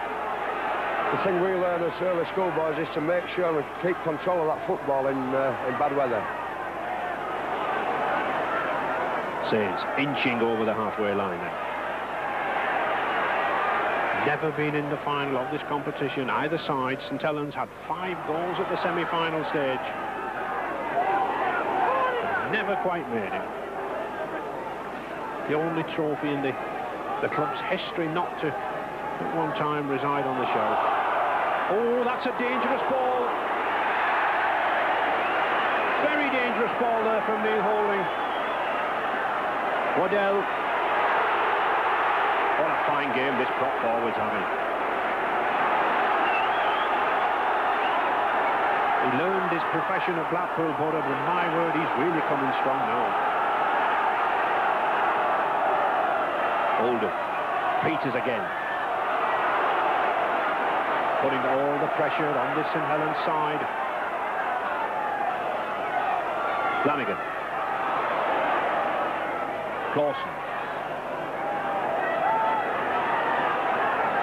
the thing we learn as early schoolboys is to make sure we keep control of that football in bad weather. Sains inching over the halfway line then. Never been in the final of this competition, either side. St Helens had 5 goals at the semi-final stage. Never quite made it. The only trophy in the club's history not to at one time reside on the shelf. Oh, that's a dangerous ball. Very dangerous ball there from Neil Holding. Waddell. What a fine game this prop forward's having. He learned his profession at Blackpool Borough, but my word, he's really coming strong now. Oldham. Peters again. Putting all the pressure on this St Helens side. Flanagan. Clausen.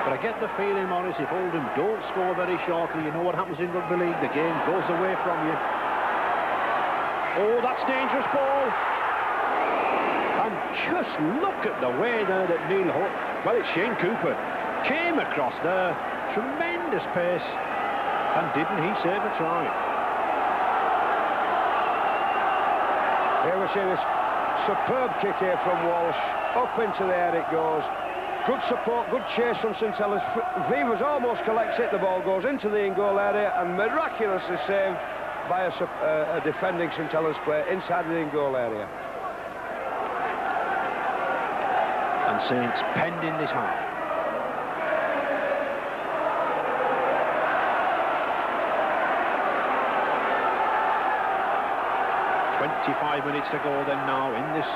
But I get the feeling, Maurice, if Oldham don't score very shortly, you know what happens in rugby league, the game goes away from you. Oh, that's dangerous ball. And just look at the way there that Neil Hook, well, it's Shane Cooper, came across there, tremendous pace, and didn't he save a try? Here we're seeing this superb kick here from Walsh. Up into the air it goes. Good support, good chase from St Helens. Vivers almost collects it, the ball goes into the in-goal area and miraculously saved by a defending St Helens player inside the in-goal area. And Saints penned in this half. .25 minutes to go then now in this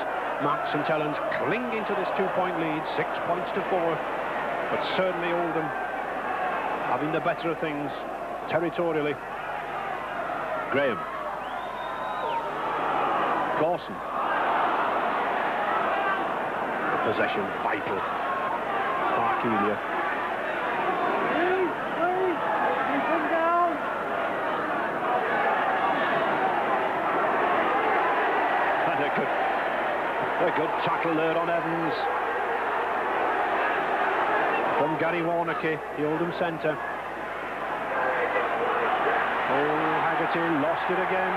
match. St Helens clinging to this 2-point lead, 6 points to 4. But certainly Oldham having the better of things territorially. Graham. Clausen. The possession vital. Parkelia. A good tackle there on Evans. From Gary Warnocky, the Oldham centre. Oh, Haggerty lost it again.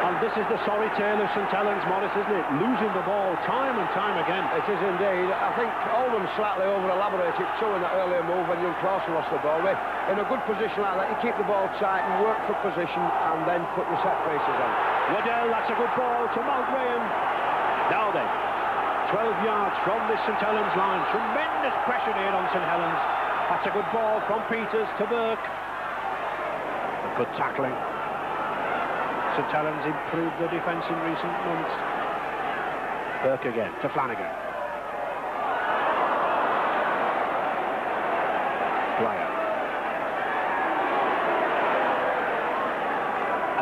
And this is the sorry tale of St Helens, Maurice, isn't it? Losing the ball time and time again. It is indeed. I think Oldham slightly over-elaborated too in that earlier move when young Clausen lost the ball. In a good position like that, you keep the ball tight and work for position and then put your set pieces on. Waddell, that's a good ball to Mal Graham. Now then, 12 yards from this St Helens line. Tremendous pressure here on St Helens. That's a good ball from Peters to Burke. A good tackling. St Helens improved their defence in recent months. Burke again to Flanagan. Dwyer.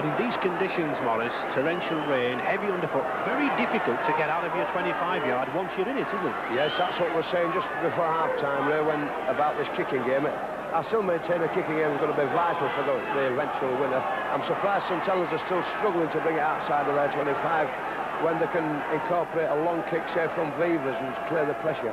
And in these conditions, Maurice, torrential rain, heavy underfoot, very difficult to get out of your 25-yard once you're in it, isn't it? Yes, that's what we're saying just before half-time, Ray, about this kicking game. I still maintain a kicking game is going to be vital for the eventual winner. I'm surprised St Helens are still struggling to bring it outside of their 25 when they can incorporate a long kick, say, from Vivers and clear the pressure.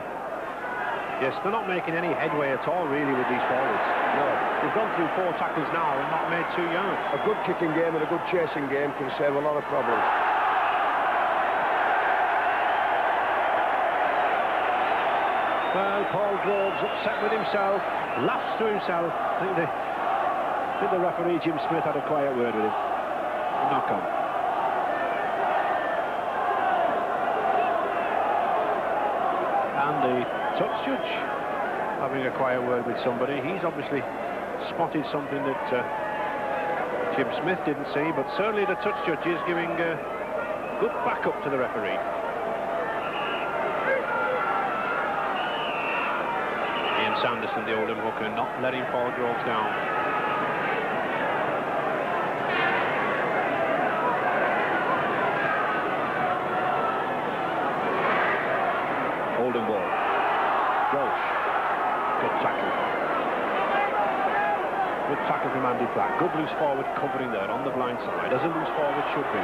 Yes, they're not making any headway at all, really, with these forwards. No. They've gone through 4 tackles now and not made 2 yards. A good kicking game and a good chasing game can save a lot of problems. Well, Paul Groves upset with himself, laughs to himself. I think the referee, Jim Smith, had a quiet word with him. Knock on. And the touch judge having a quiet word with somebody. He's obviously spotted something that Jim Smith didn't see, but certainly the touch judge is giving good backup to the referee. Ian Sanderson, the Oldham hooker, not letting Paul Groves down. Oldham ball. Walsh. Good tackle. Good tackle from Andy Black. Good loose forward covering there on the blind side, as a loose forward should be.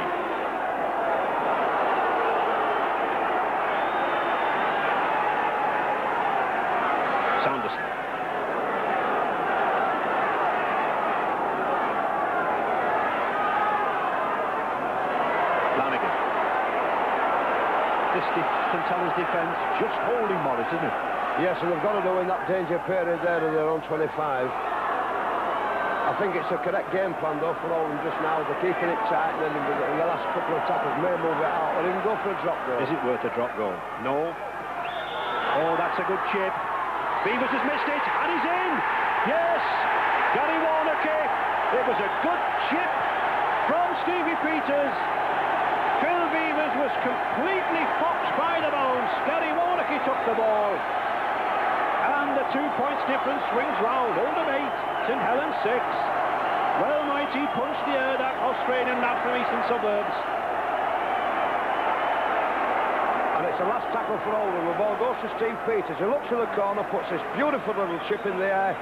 Sanderson. Flanagan. This St Helens defence just holding Morris, isn't it? Yes, and they've got to do in that danger period there of their own 25. I think it's a correct game plan, though, for Oldham just now. They're keeping it tight, and then in the last couple of tackles may move it out, or even go for a drop goal. Is it worth a drop goal? No. Oh, that's a good chip. Vivers has missed it, and he's in! Yes! Gary Warnocky. It was a good chip from Stevie Peters. Phil Vivers was completely foxed by the bounce. Gary Warnocky took the ball. And the 2 points difference swings round. Oldham 8, St Helens 6. Well might he punch the air, that Australian lad from Eastern Suburbs. And it's the last tackle for Oldham. The ball goes to Steve Peters. He looks to the corner, puts this beautiful little chip in the air.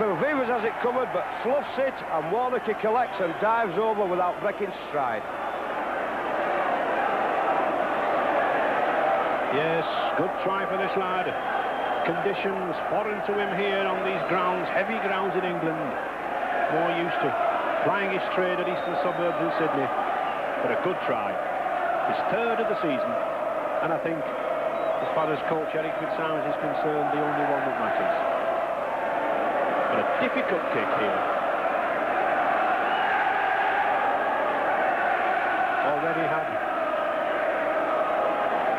Phil Vivers has it covered, but fluffs it, and Warnocky collects and dives over without breaking stride. Yes, good try for this lad. Conditions foreign to him here on these grounds, heavy grounds in England. More used to plying his trade at Eastern Suburbs in Sydney. But a good try. His third of the season. And I think, as far as coach Eric Fitzsimons is concerned, the only one that matters. But a difficult kick here. Already had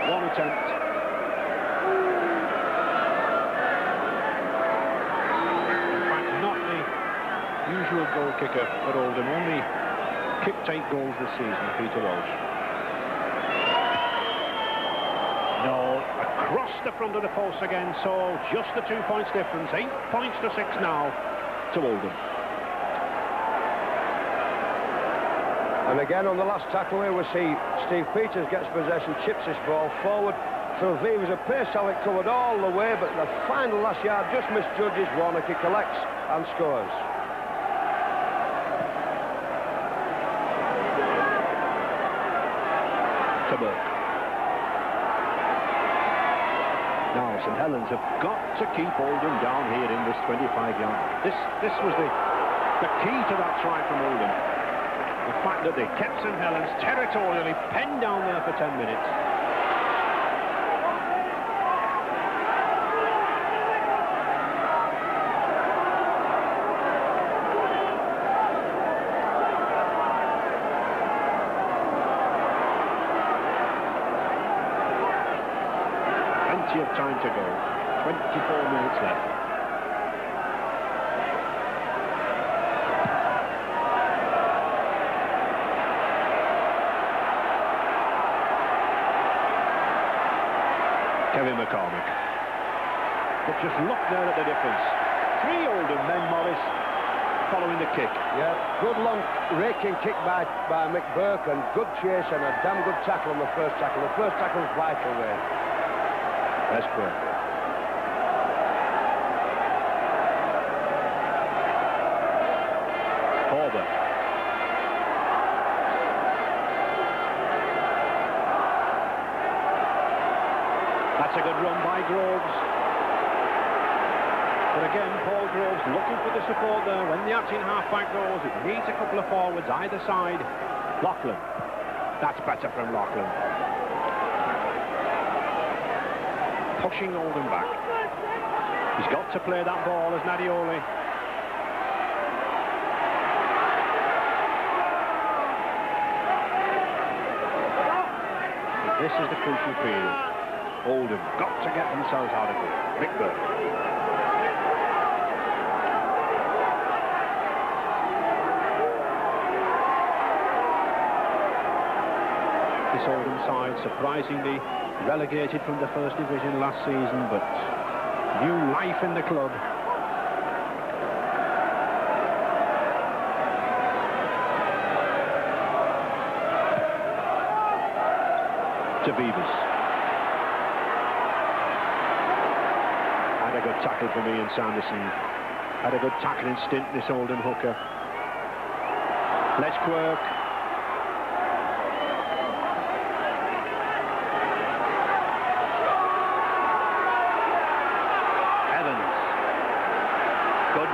one attempt. In fact, not the usual goal kicker at Oldham. Only kicked 8 goals this season, Peter Walsh. No, across the front of the post again, so just the 2 points difference. 8 points to 6 now to Oldham. And again on the last tackle here we see Steve Peters gets possession, chips this ball forward. Phil Vivers appears to have it covered all the way, but the final last yard just misjudges. Warnocky collects and scores. To Burke. Now St Helens have got to keep Oldham down here in this 25-yard. This was the key to that try from Oldham. The fact that they kept St Helens territorially penned down there for 10 minutes. Plenty of time to go. 24 minutes left. Kevin McCormick. But just look there at the difference. 3 Oldham men, Morris, following the kick. Yeah, good long raking kick by Mick Burke, and good chase and a damn good tackle on the first tackle. The first tackle was vital there. That's good. Horber. That's a good run by Groves. But again, Paul Groves looking for the support there. When the acting half-back goes, it needs a couple of forwards either side. Loughlin. That's better from Loughlin. Pushing Oldham back. He's got to play that ball as Nadioli. But this is the crucial period. Oldham got to get themselves out of it. Mick Burke. This Oldham side surprisingly relegated from the first division last season, but new life in the club. To Vivers. Had a good tackle from Ian Sanderson. Had a good tackling stint, this Oldham hooker. Les Quirk.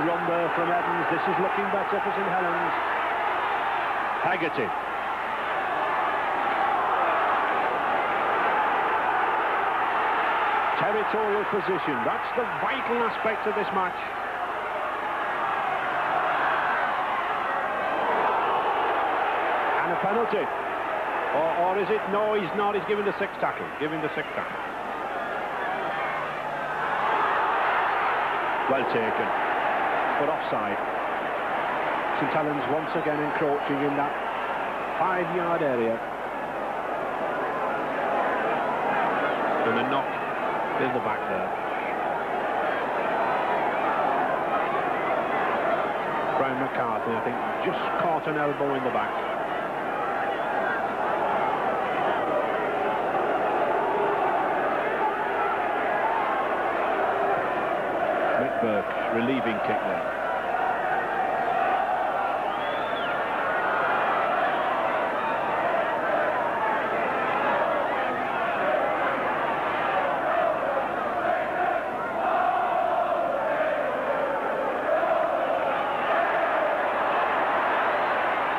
Run there from Evans. This is looking better for St Helens. Haggerty. Territorial position. That's the vital aspect of this match. And a penalty. Or is it? No, he's not. He's giving the 6th tackle. Giving the 6th tackle. Well taken. But offside. St Helens once again encroaching in that 5-yard area. And a knock in the back there. Brian McCarthy, I think, just caught an elbow in the back. Mick Burke, relieving kick there.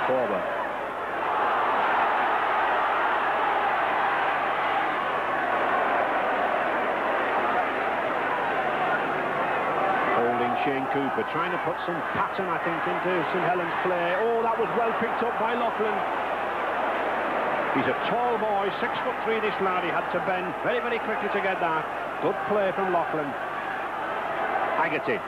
Forward. Holding Shane Cooper, trying to put some pattern, I think, into St Helens' play. Oh, that was well picked up by Loughlin. He's a tall boy, 6'3", this lad. He had to bend very, very quickly to get that. Good play from Loughlin. Haggerty.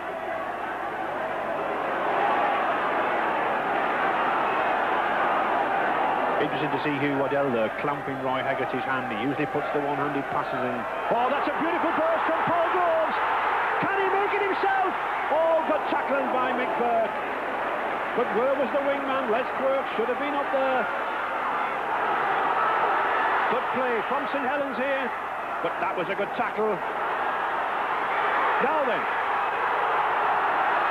Interesting to see Hugh Waddell there, clamping Roy Haggerty's hand. He usually puts the one-handed passes in. Oh, that's a beautiful burst from Paul Groves. Can he make it himself? Oh, good tackling by Mick Burke. But where was the wingman? Les Quirk should have been up there. Good play from St Helens here, but that was a good tackle. Now then,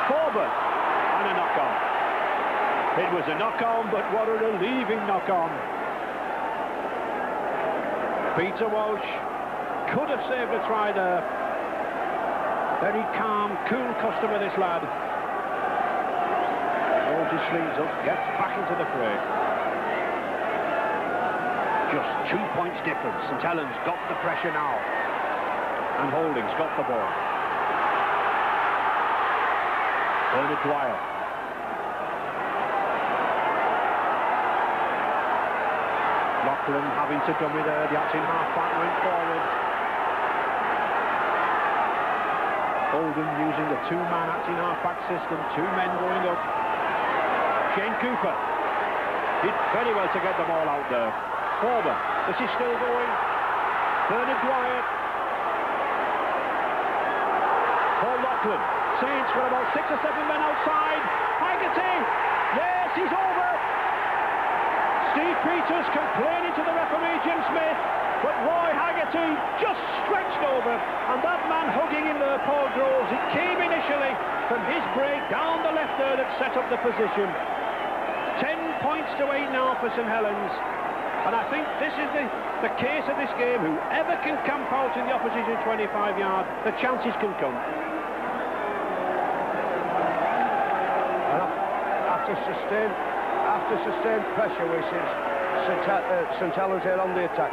Forward and a knock-on. It was a knock-on, but what a relieving knock-on. Peter Walsh could have saved a try there. Very calm, cool customer, this lad. Rolls his sleeves up, gets back into the fray. Just 2 points difference. St Helens got the pressure now. And Holding's got the ball. Bernard Dwyer. Loughlin having to dummy there. The acting half-back went forward. Oldham using the two-man acting half-back system. Two men going up. Shane Cooper did very well to get the ball out there. Forward. This is still going. Bernard Dwyer. Paul Loughlin. Saints got about 6 or 7 men outside. Haggerty. Yes, he's over. Steve Peters complaining to the referee, Jim Smith, but Roy Haggerty just stretched over, and that man hugging in there, Paul Groves. It came initially from his break down the left there that set up the position. 10 points to 8 now for St Helens, and I think this is the case of this game. Whoever can camp out in the opposition 25-yard, the chances can come. After sustained pressure, we see St Helens here on the attack.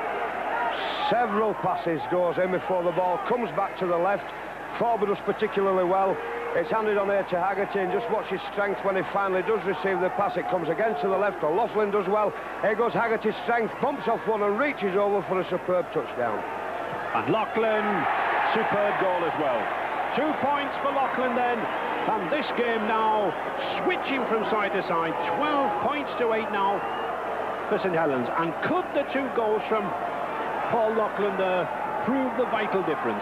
Several passes goes in before the ball comes back to the left. Forward does particularly well. It's handed on here to Haggerty, and just watch his strength when he finally does receive the pass. It comes again to the left. Loughlin does well. Here goes Haggerty's strength, bumps off one and reaches over for a superb touchdown. And Loughlin, superb goal as well. 2 points for Loughlin then. And this game now switching from side to side. 12 points to 8 now for St Helens. And could the 2 goals from Paul Loughlin there prove the vital difference?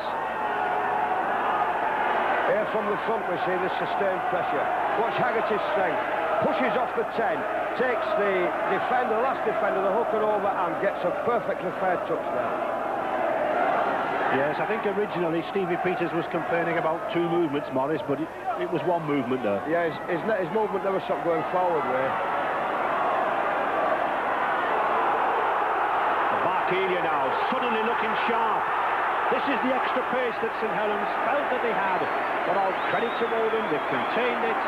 Here from the front we see the sustained pressure. Watch Haggerty's strength. Pushes off the 10. Takes the defender, last defender, the hooker over, and gets a perfectly fair touchdown. Yes, I think originally Stevie Peters was complaining about 2 movements, Morris, but it was 1 movement there. Yeah, his movement never stopped going forward, Ray. Barkelia now, suddenly looking sharp. This is the extra pace that St Helens felt that they had. But all credit to Oldham, they've contained it.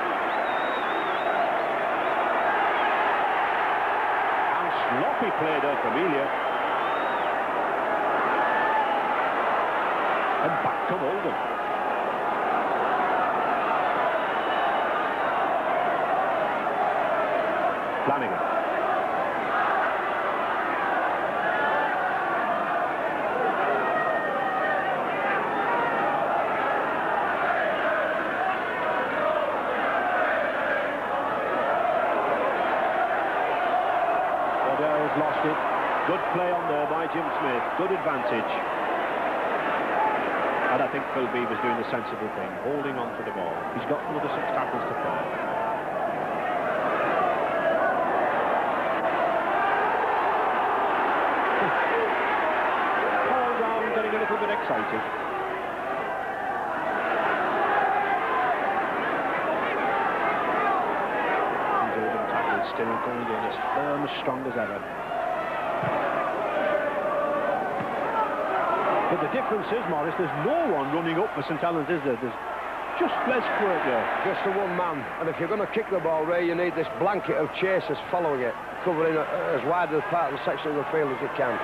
And sloppy play there from Elia. And back come Oldham. Flanagan. Waddell's lost it. Good play on there by Jim Smith. Good advantage. And I think Phil Beaver's doing the sensible thing, holding on to the ball. He's got another 6 tackles to play. Paul Brown getting a little bit excited. Still going in as firm, as strong as ever. But the difference is, Morris, there's no one running up for St Helens, is there? There's just Les Quirk there. Just the one man. And if you're going to kick the ball, Ray, you need this blanket of chasers following it, covering as wide a part of the section of the field as you can.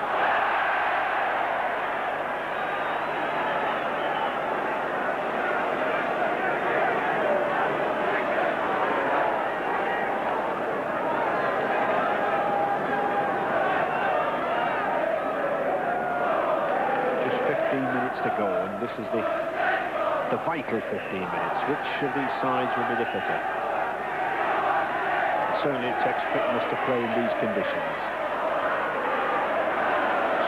To go, and this is the vital 15 minutes. Which of these sides will be the fitter? Certainly it takes fitness to play in these conditions.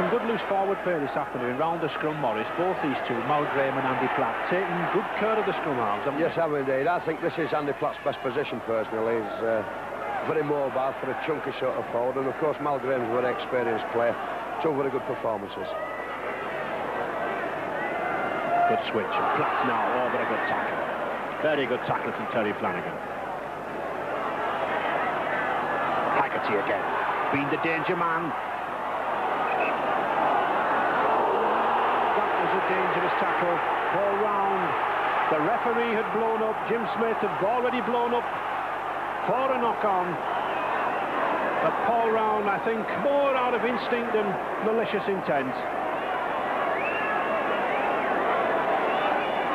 Some good loose forward play this afternoon round the scrum, Morris. Both these two, Mal Graham and Andy Platt, taking good care of the scrum halves. Yes, I have indeed. I think this is Andy Platt's best position personally. He's very mobile for a chunky sort of forward, and of course Mal Graham's a very experienced player. Two very good performances. Good switch, and Platt now, oh, very good tackle. Very good tackle from Terry Flanagan. Haggerty again, being the danger man. That was a dangerous tackle, all round. The referee had blown up, Jim Smith had already blown up for a knock-on. But Paul Round, I think, more out of instinct than malicious intent.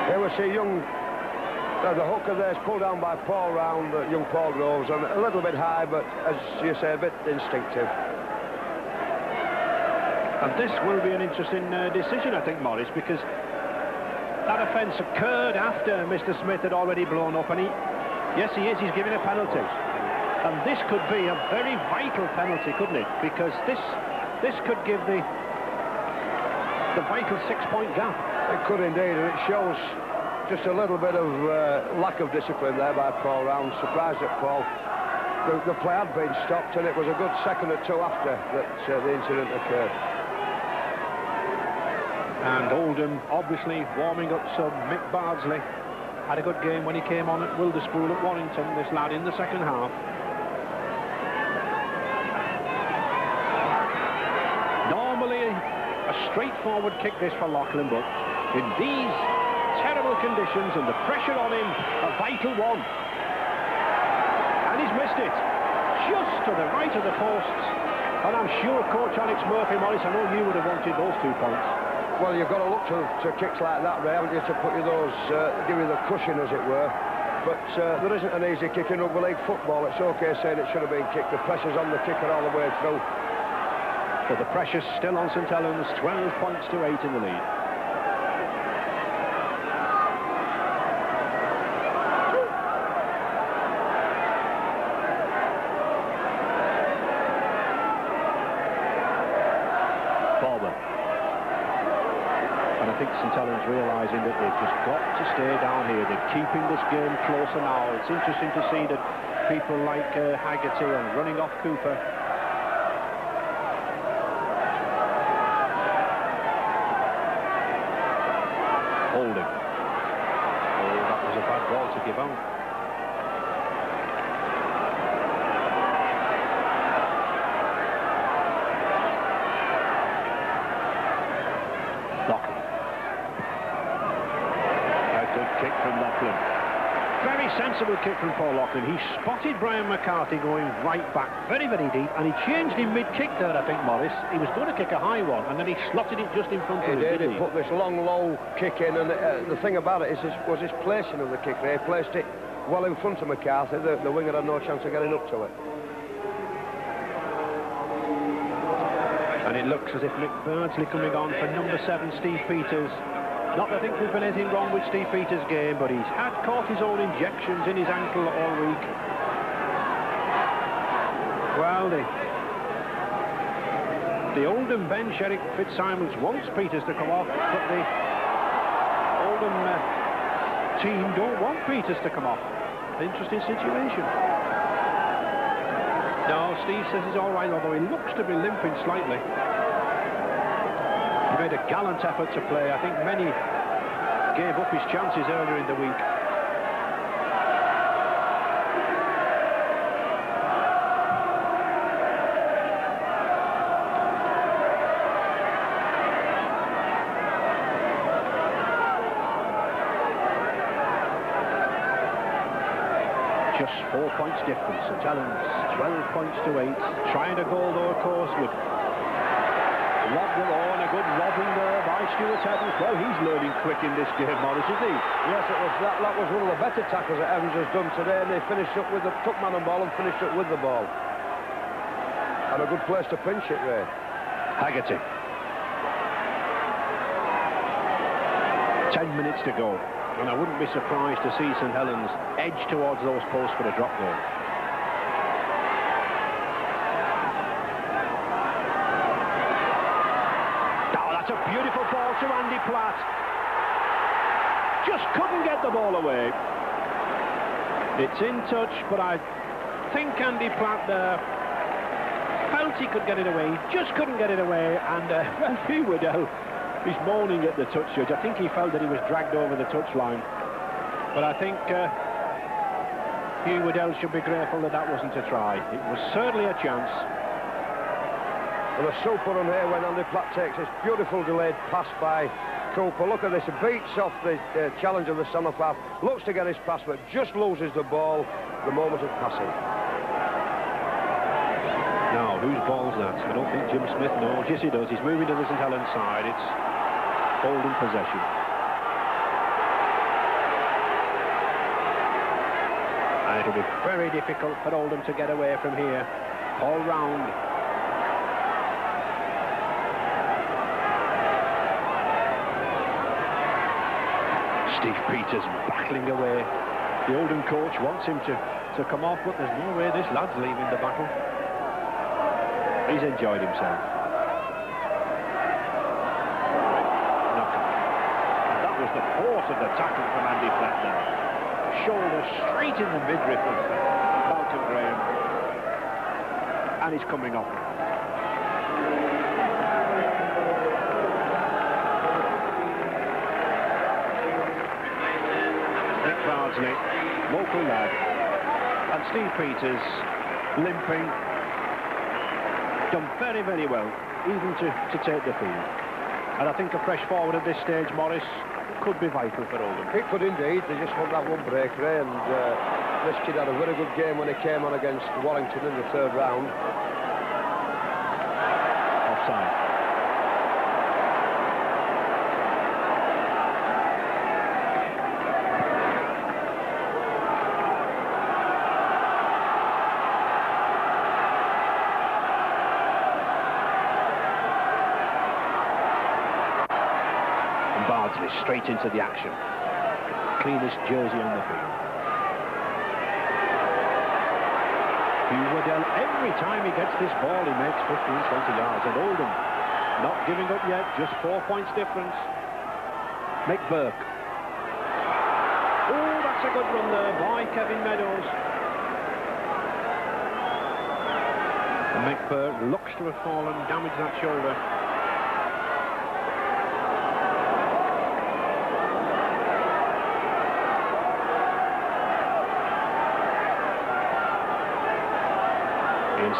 Here we see young, the hooker there's pulled down by Paul Round, young Paul Groves, and a little bit high, but as you say, a bit instinctive. And this will be an interesting decision, I think, Morris, because that offence occurred after Mr. Smith had already blown up, and he's giving a penalty. And this could be a very vital penalty, couldn't it? Because this could give the vital 6-point gap. It could indeed, and it shows just a little bit of lack of discipline there by Paul Round. Surprised at Paul. The play had been stopped, and it was a good second or two after that the incident occurred. And Oldham obviously warming up some. Mick Bardsley had a good game when he came on at Wilderspool at Warrington, this lad, in the second half. Normally a straightforward kick this for Lachlan, but in these terrible conditions and the pressure on him, a vital one. And he's missed it. Just to the right of the posts. And I'm sure Coach Alex Murphy, Morris, I know you would have wanted those 2 points. Well, you've got to look to kicks like that, Ray, haven't you, to put you those, give you the cushion, as it were. But there isn't an easy kick in rugby league football. It's okay saying it should have been kicked. The pressure's on the kicker all the way through. But the pressure's still on St Helens, 12 points to 8 in the lead. Forward. And I think St Helens realising that they've just got to stay down here. They're keeping this game closer now. It's interesting to see that people like Haggerty and running off Cooper. Holding. Oh, that was a bad ball to give out. Lachlan. A good kick from Lachlan. Very sensible kick from Paul Lachlan. He spotted Brian McCarthy going right back, very, very deep, and he changed in mid-kick there, I think, Morris. He was going to kick a high one, and then he slotted it just in front of him. He did. He put this long, low kick in, and the thing about it was his placing of the kick there. He placed it well in front of McCarthy. The winger had no chance of getting up to it. And it looks as if Mick Bardsley coming on for number 7, Steve Peters. Not that I think there's been anything wrong with Steve Peters' game, but he's had cortisone injections in his ankle all week. Well, the Oldham bench, Eric Fitzsimons, wants Peters to come off, but Oldham team don't want Peters to come off. Interesting situation. No, Steve says he's all right, although he looks to be limping slightly. He made a gallant effort to play. I think many gave up his chances earlier in the week. Just 4 points difference. St Helens 12 points to 8. Trying a goal though, of course, with lobbed it on, a good robbing there by Stuart Evans. Well, he's learning quick in this game, Morris, isn't he? Yes, it was that was one of the better tackles that Evans has done today, and they finished up with the took man and ball and finished up with the ball. And a good place to pinch it, Ray. Haggerty. 10 minutes to go. And I wouldn't be surprised to see St Helens edge towards those posts for a drop goal. Oh, that's a beautiful ball to Andy Platt. Just couldn't get the ball away. It's in touch, but I think Andy Platt there felt he could get it away. Just couldn't get it away, and Hugh Waddell, he's moaning at the touch judge. I think he felt that he was dragged over the touchline. But I think Hugh Waddell should be grateful that that wasn't a try. It was certainly a chance. And a super run here when Andy Platt takes this beautiful delayed pass by Cooper. Look at this, beats off the challenge of the centre half. Looks to get his pass, but just loses the ball the moment of passing. Now, whose ball's that? I don't think Jim Smith knows. Yes, he does. He's moving to the St Helens side. It's Oldham possession. And it'll be very difficult for Oldham to get away from here. All round. Steve Peters battling away. The Oldham coach wants him to come off, but there's no way this lad's leaving the battle. He's enjoyed himself. And that was the force of the tackle from Andy Platt there. Shoulder straight in the midriff of Malcolm Graham. And he's coming off. Nick Bardsley, local lad. And Steve Peters limping. Done very, very well, even to take the field. And I think a fresh forward at this stage, Morris, could be vital for Oldham. It could indeed. They just want that one break, Ray, and this kid had a very good game when he came on against Warrington in the third round. Offside. Bardsley straight into the action. Cleanest jersey on the field. Hugh Waddell, every time he gets this ball, he makes 15-20 yards. And Oldham not giving up yet, just 4 points difference. Mick Burke. Oh, that's a good run there by Kevin Meadows. And Mick Burke looks to have fallen, damaged that shoulder.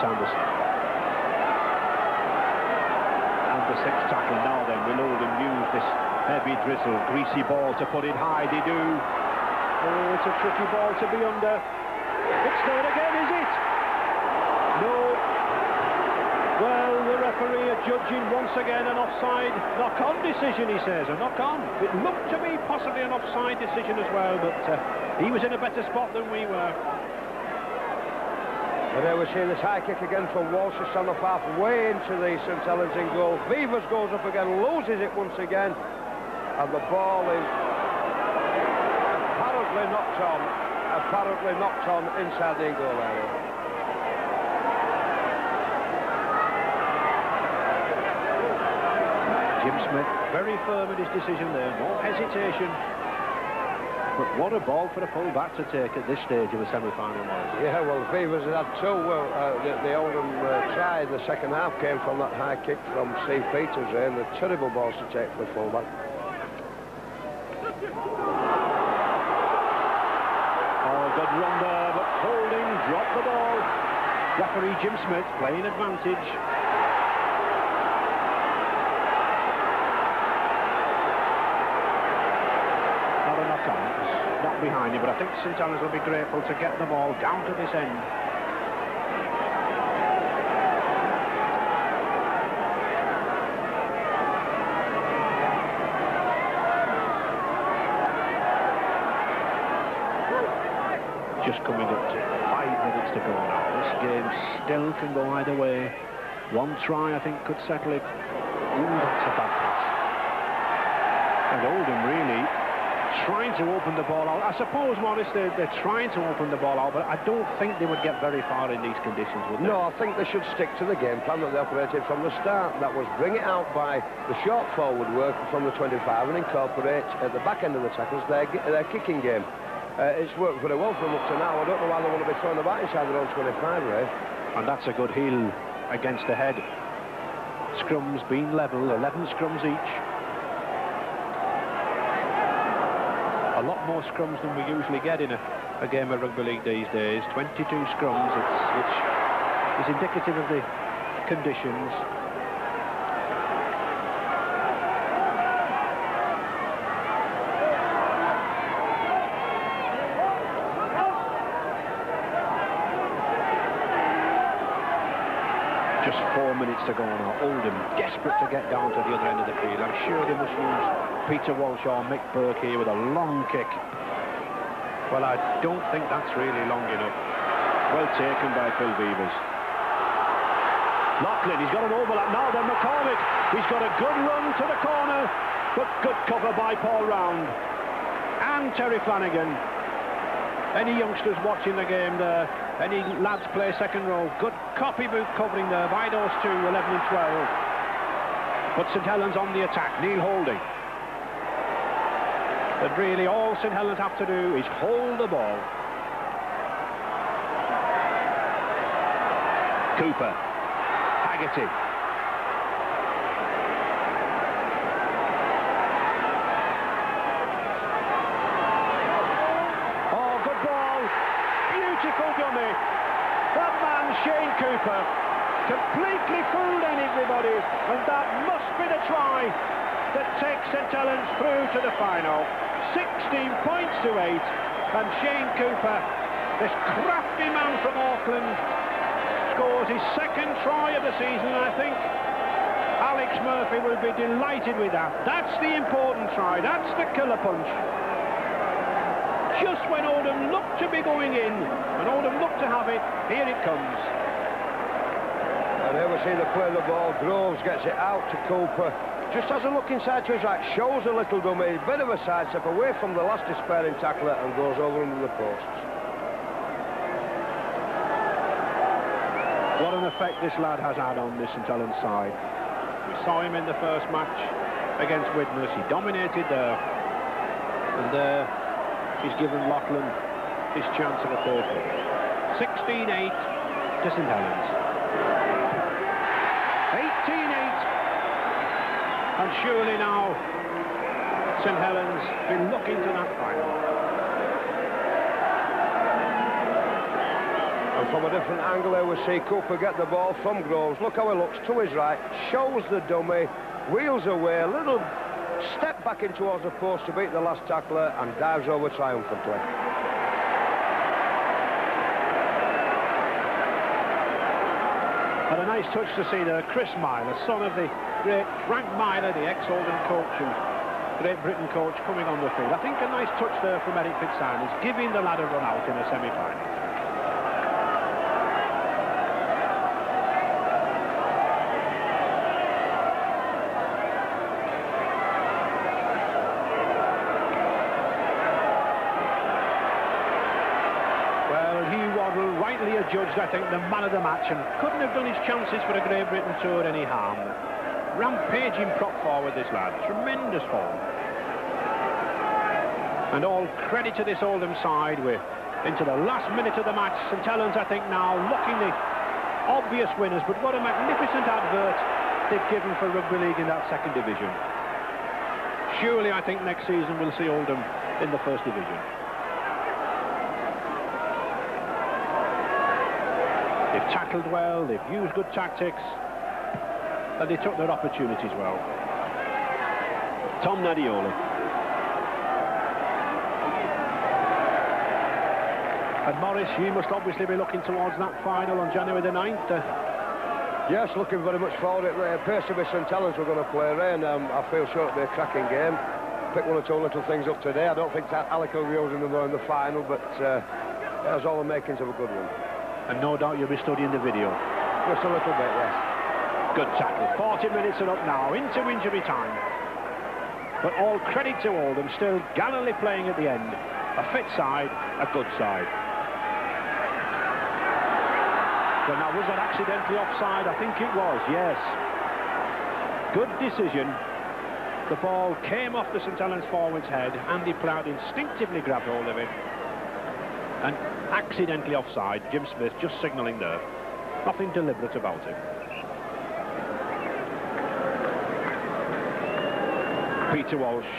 Sanderson. And the sixth tackle now then. Will Oldham use this heavy drizzle, greasy ball to put it high? They do. Oh, it's a tricky ball to be under. It's there again, is it? No. Well, the referee adjudging once again an offside knock-on decision, he says. A knock-on. It looked to me possibly an offside decision as well, but he was in a better spot than we were. And there we're seeing this high kick again from Walsh, centre half, way into the St Helens in goal. Beavers goes up again, loses it once again, and the ball is apparently knocked on inside the goal area. Jim Smith very firm in his decision there, no hesitation. But what a ball for a full-back to take at this stage of a semi-final match. Yeah, well, Beavers had two. Well, the Oldham try in the second half came from that high kick from Steve Peters there, and the terrible balls to take for the full-back. Oh, good run there, but Holding dropped the ball. Referee Jim Smith playing advantage. Not behind him, but I think St Helens will be grateful to get the ball down to this end. Just coming up to 5 minutes to go now. This game still can go either way. One try, I think, could settle it. Ooh, that's a bad pass. And Oldham really trying to open the ball out. I suppose, Maurice, they're trying to open the ball out, but I don't think they would get very far in these conditions, would they? No, I think they should stick to the game plan that they operated from the start. That was bring it out by the short forward work from the 25 and incorporate at the back end of the tackles their kicking game. It's worked very well for them up to now. I don't know why they want to be throwing the bat inside their own 25, Ray. And that's a good heel against the head. Scrums being level, 11 scrums each. A lot more scrums than we usually get in a game of rugby league these days. 22 scrums, which is indicative of the conditions. Just 4 minutes to go now. Oldham desperate to get down to the other end of the field. I'm sure they must use Peter Walsh or Mick Burke here with a long kick. Well, I don't think that's really long enough. Well taken by Phil Beavers. Lachlan, he's got an overlap now, then McCormick. He's got a good run to the corner, but good cover by Paul Round. And Terry Flanagan. Any youngsters watching the game there? Any lads play second row? Good copybook covering there by those two, 11 and 12. But St Helens on the attack, Neil Holding. But really all St Helens have to do is hold the ball. Cooper, Haggerty. Oh, good ball. Beautiful dummy. That man, Shane Cooper, completely fooled everybody, and that must be the try that takes St Helens through to the final. 16 points to 8, and Shane Cooper, this crafty man from Auckland, scores his second try of the season. I think Alex Murphy will be delighted with that. That's the important try, that's the killer punch. Just when Oldham looked to be going in, and Oldham looked to have it, here it comes. And here we see the play of the ball. Groves gets it out to Cooper. Just has a look inside to his right, shows a little dummy, bit of a sidestep away from the last despairing tackler and goes over under the posts. What an effect this lad has had on this St Helens side. We saw him in the first match against Widnes. He dominated there. And there he's given Lachlan his chance of a third goal. 16-8 to St Helens. 18-8. And surely now St Helens be looking to that final. And from a different angle there we see Cooper get the ball from Groves. Look how he looks to his right, shows the dummy, wheels away, a little step back in towards the post to beat the last tackler and dives over triumphantly. And a nice touch to see there, Chris Myler, son of the great Frank Myler, the ex-Oldham coach and Great Britain coach, coming on the field. I think a nice touch there from Eric Fitzsimons, giving the lad a run out in a semi-final. Judged, I think, the man of the match, and couldn't have done his chances for a Great Britain tour any harm. rampaging prop forward, this lad. Tremendous form. And all credit to this Oldham side. We're into the last minute of the match. St Helens, I think, now looking the obvious winners, but what a magnificent advert they've given for rugby league in that second division. Surely, I think next season we'll see Oldham in the first division. They've tackled well, they've used good tactics, and they took their opportunities well. Tom Nadioli. And Maurice, you must obviously be looking towards that final on January the 9th. Yes, looking very much forward. It appears to be St Helens we're going to play, Ray, and I feel sure it'll be a cracking game. Pick one or two little things up today. I don't think that Alec will be using them in the final, but there's all the makings of a good one. And no doubt you'll be studying the video. Just a little bit, yes. Good tackle. 40 minutes are up now, into injury time. But all credit to Oldham, still gallantly playing at the end. A fit side, a good side. Well, now, was that accidentally offside? I think it was, yes. Good decision. The ball came off the St Helens forward's head. Andy Prout instinctively grabbed hold of it. And accidentally offside. Jim Smith just signalling there. Nothing deliberate about it. Peter Walsh.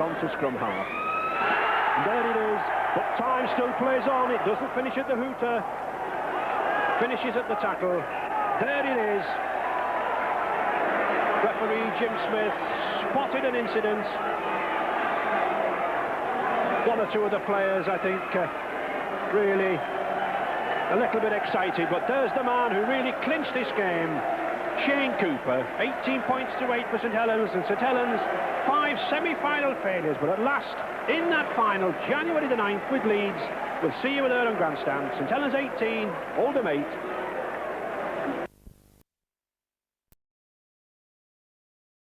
Gone to scrum half. And there it is. But time still plays on. It doesn't finish at the hooter. Finishes at the tackle. There it is. Referee Jim Smith spotted an incident. One or two of the players, I think, really a little bit excited. But there's the man who really clinched this game. Shane Cooper, 18 points to 8 for St Helens, and St Helens 5 semi-final failures. But at last, in that final, January the 9th with Leeds, we'll see you there on Grandstand. St Helens 18, Oldham 8.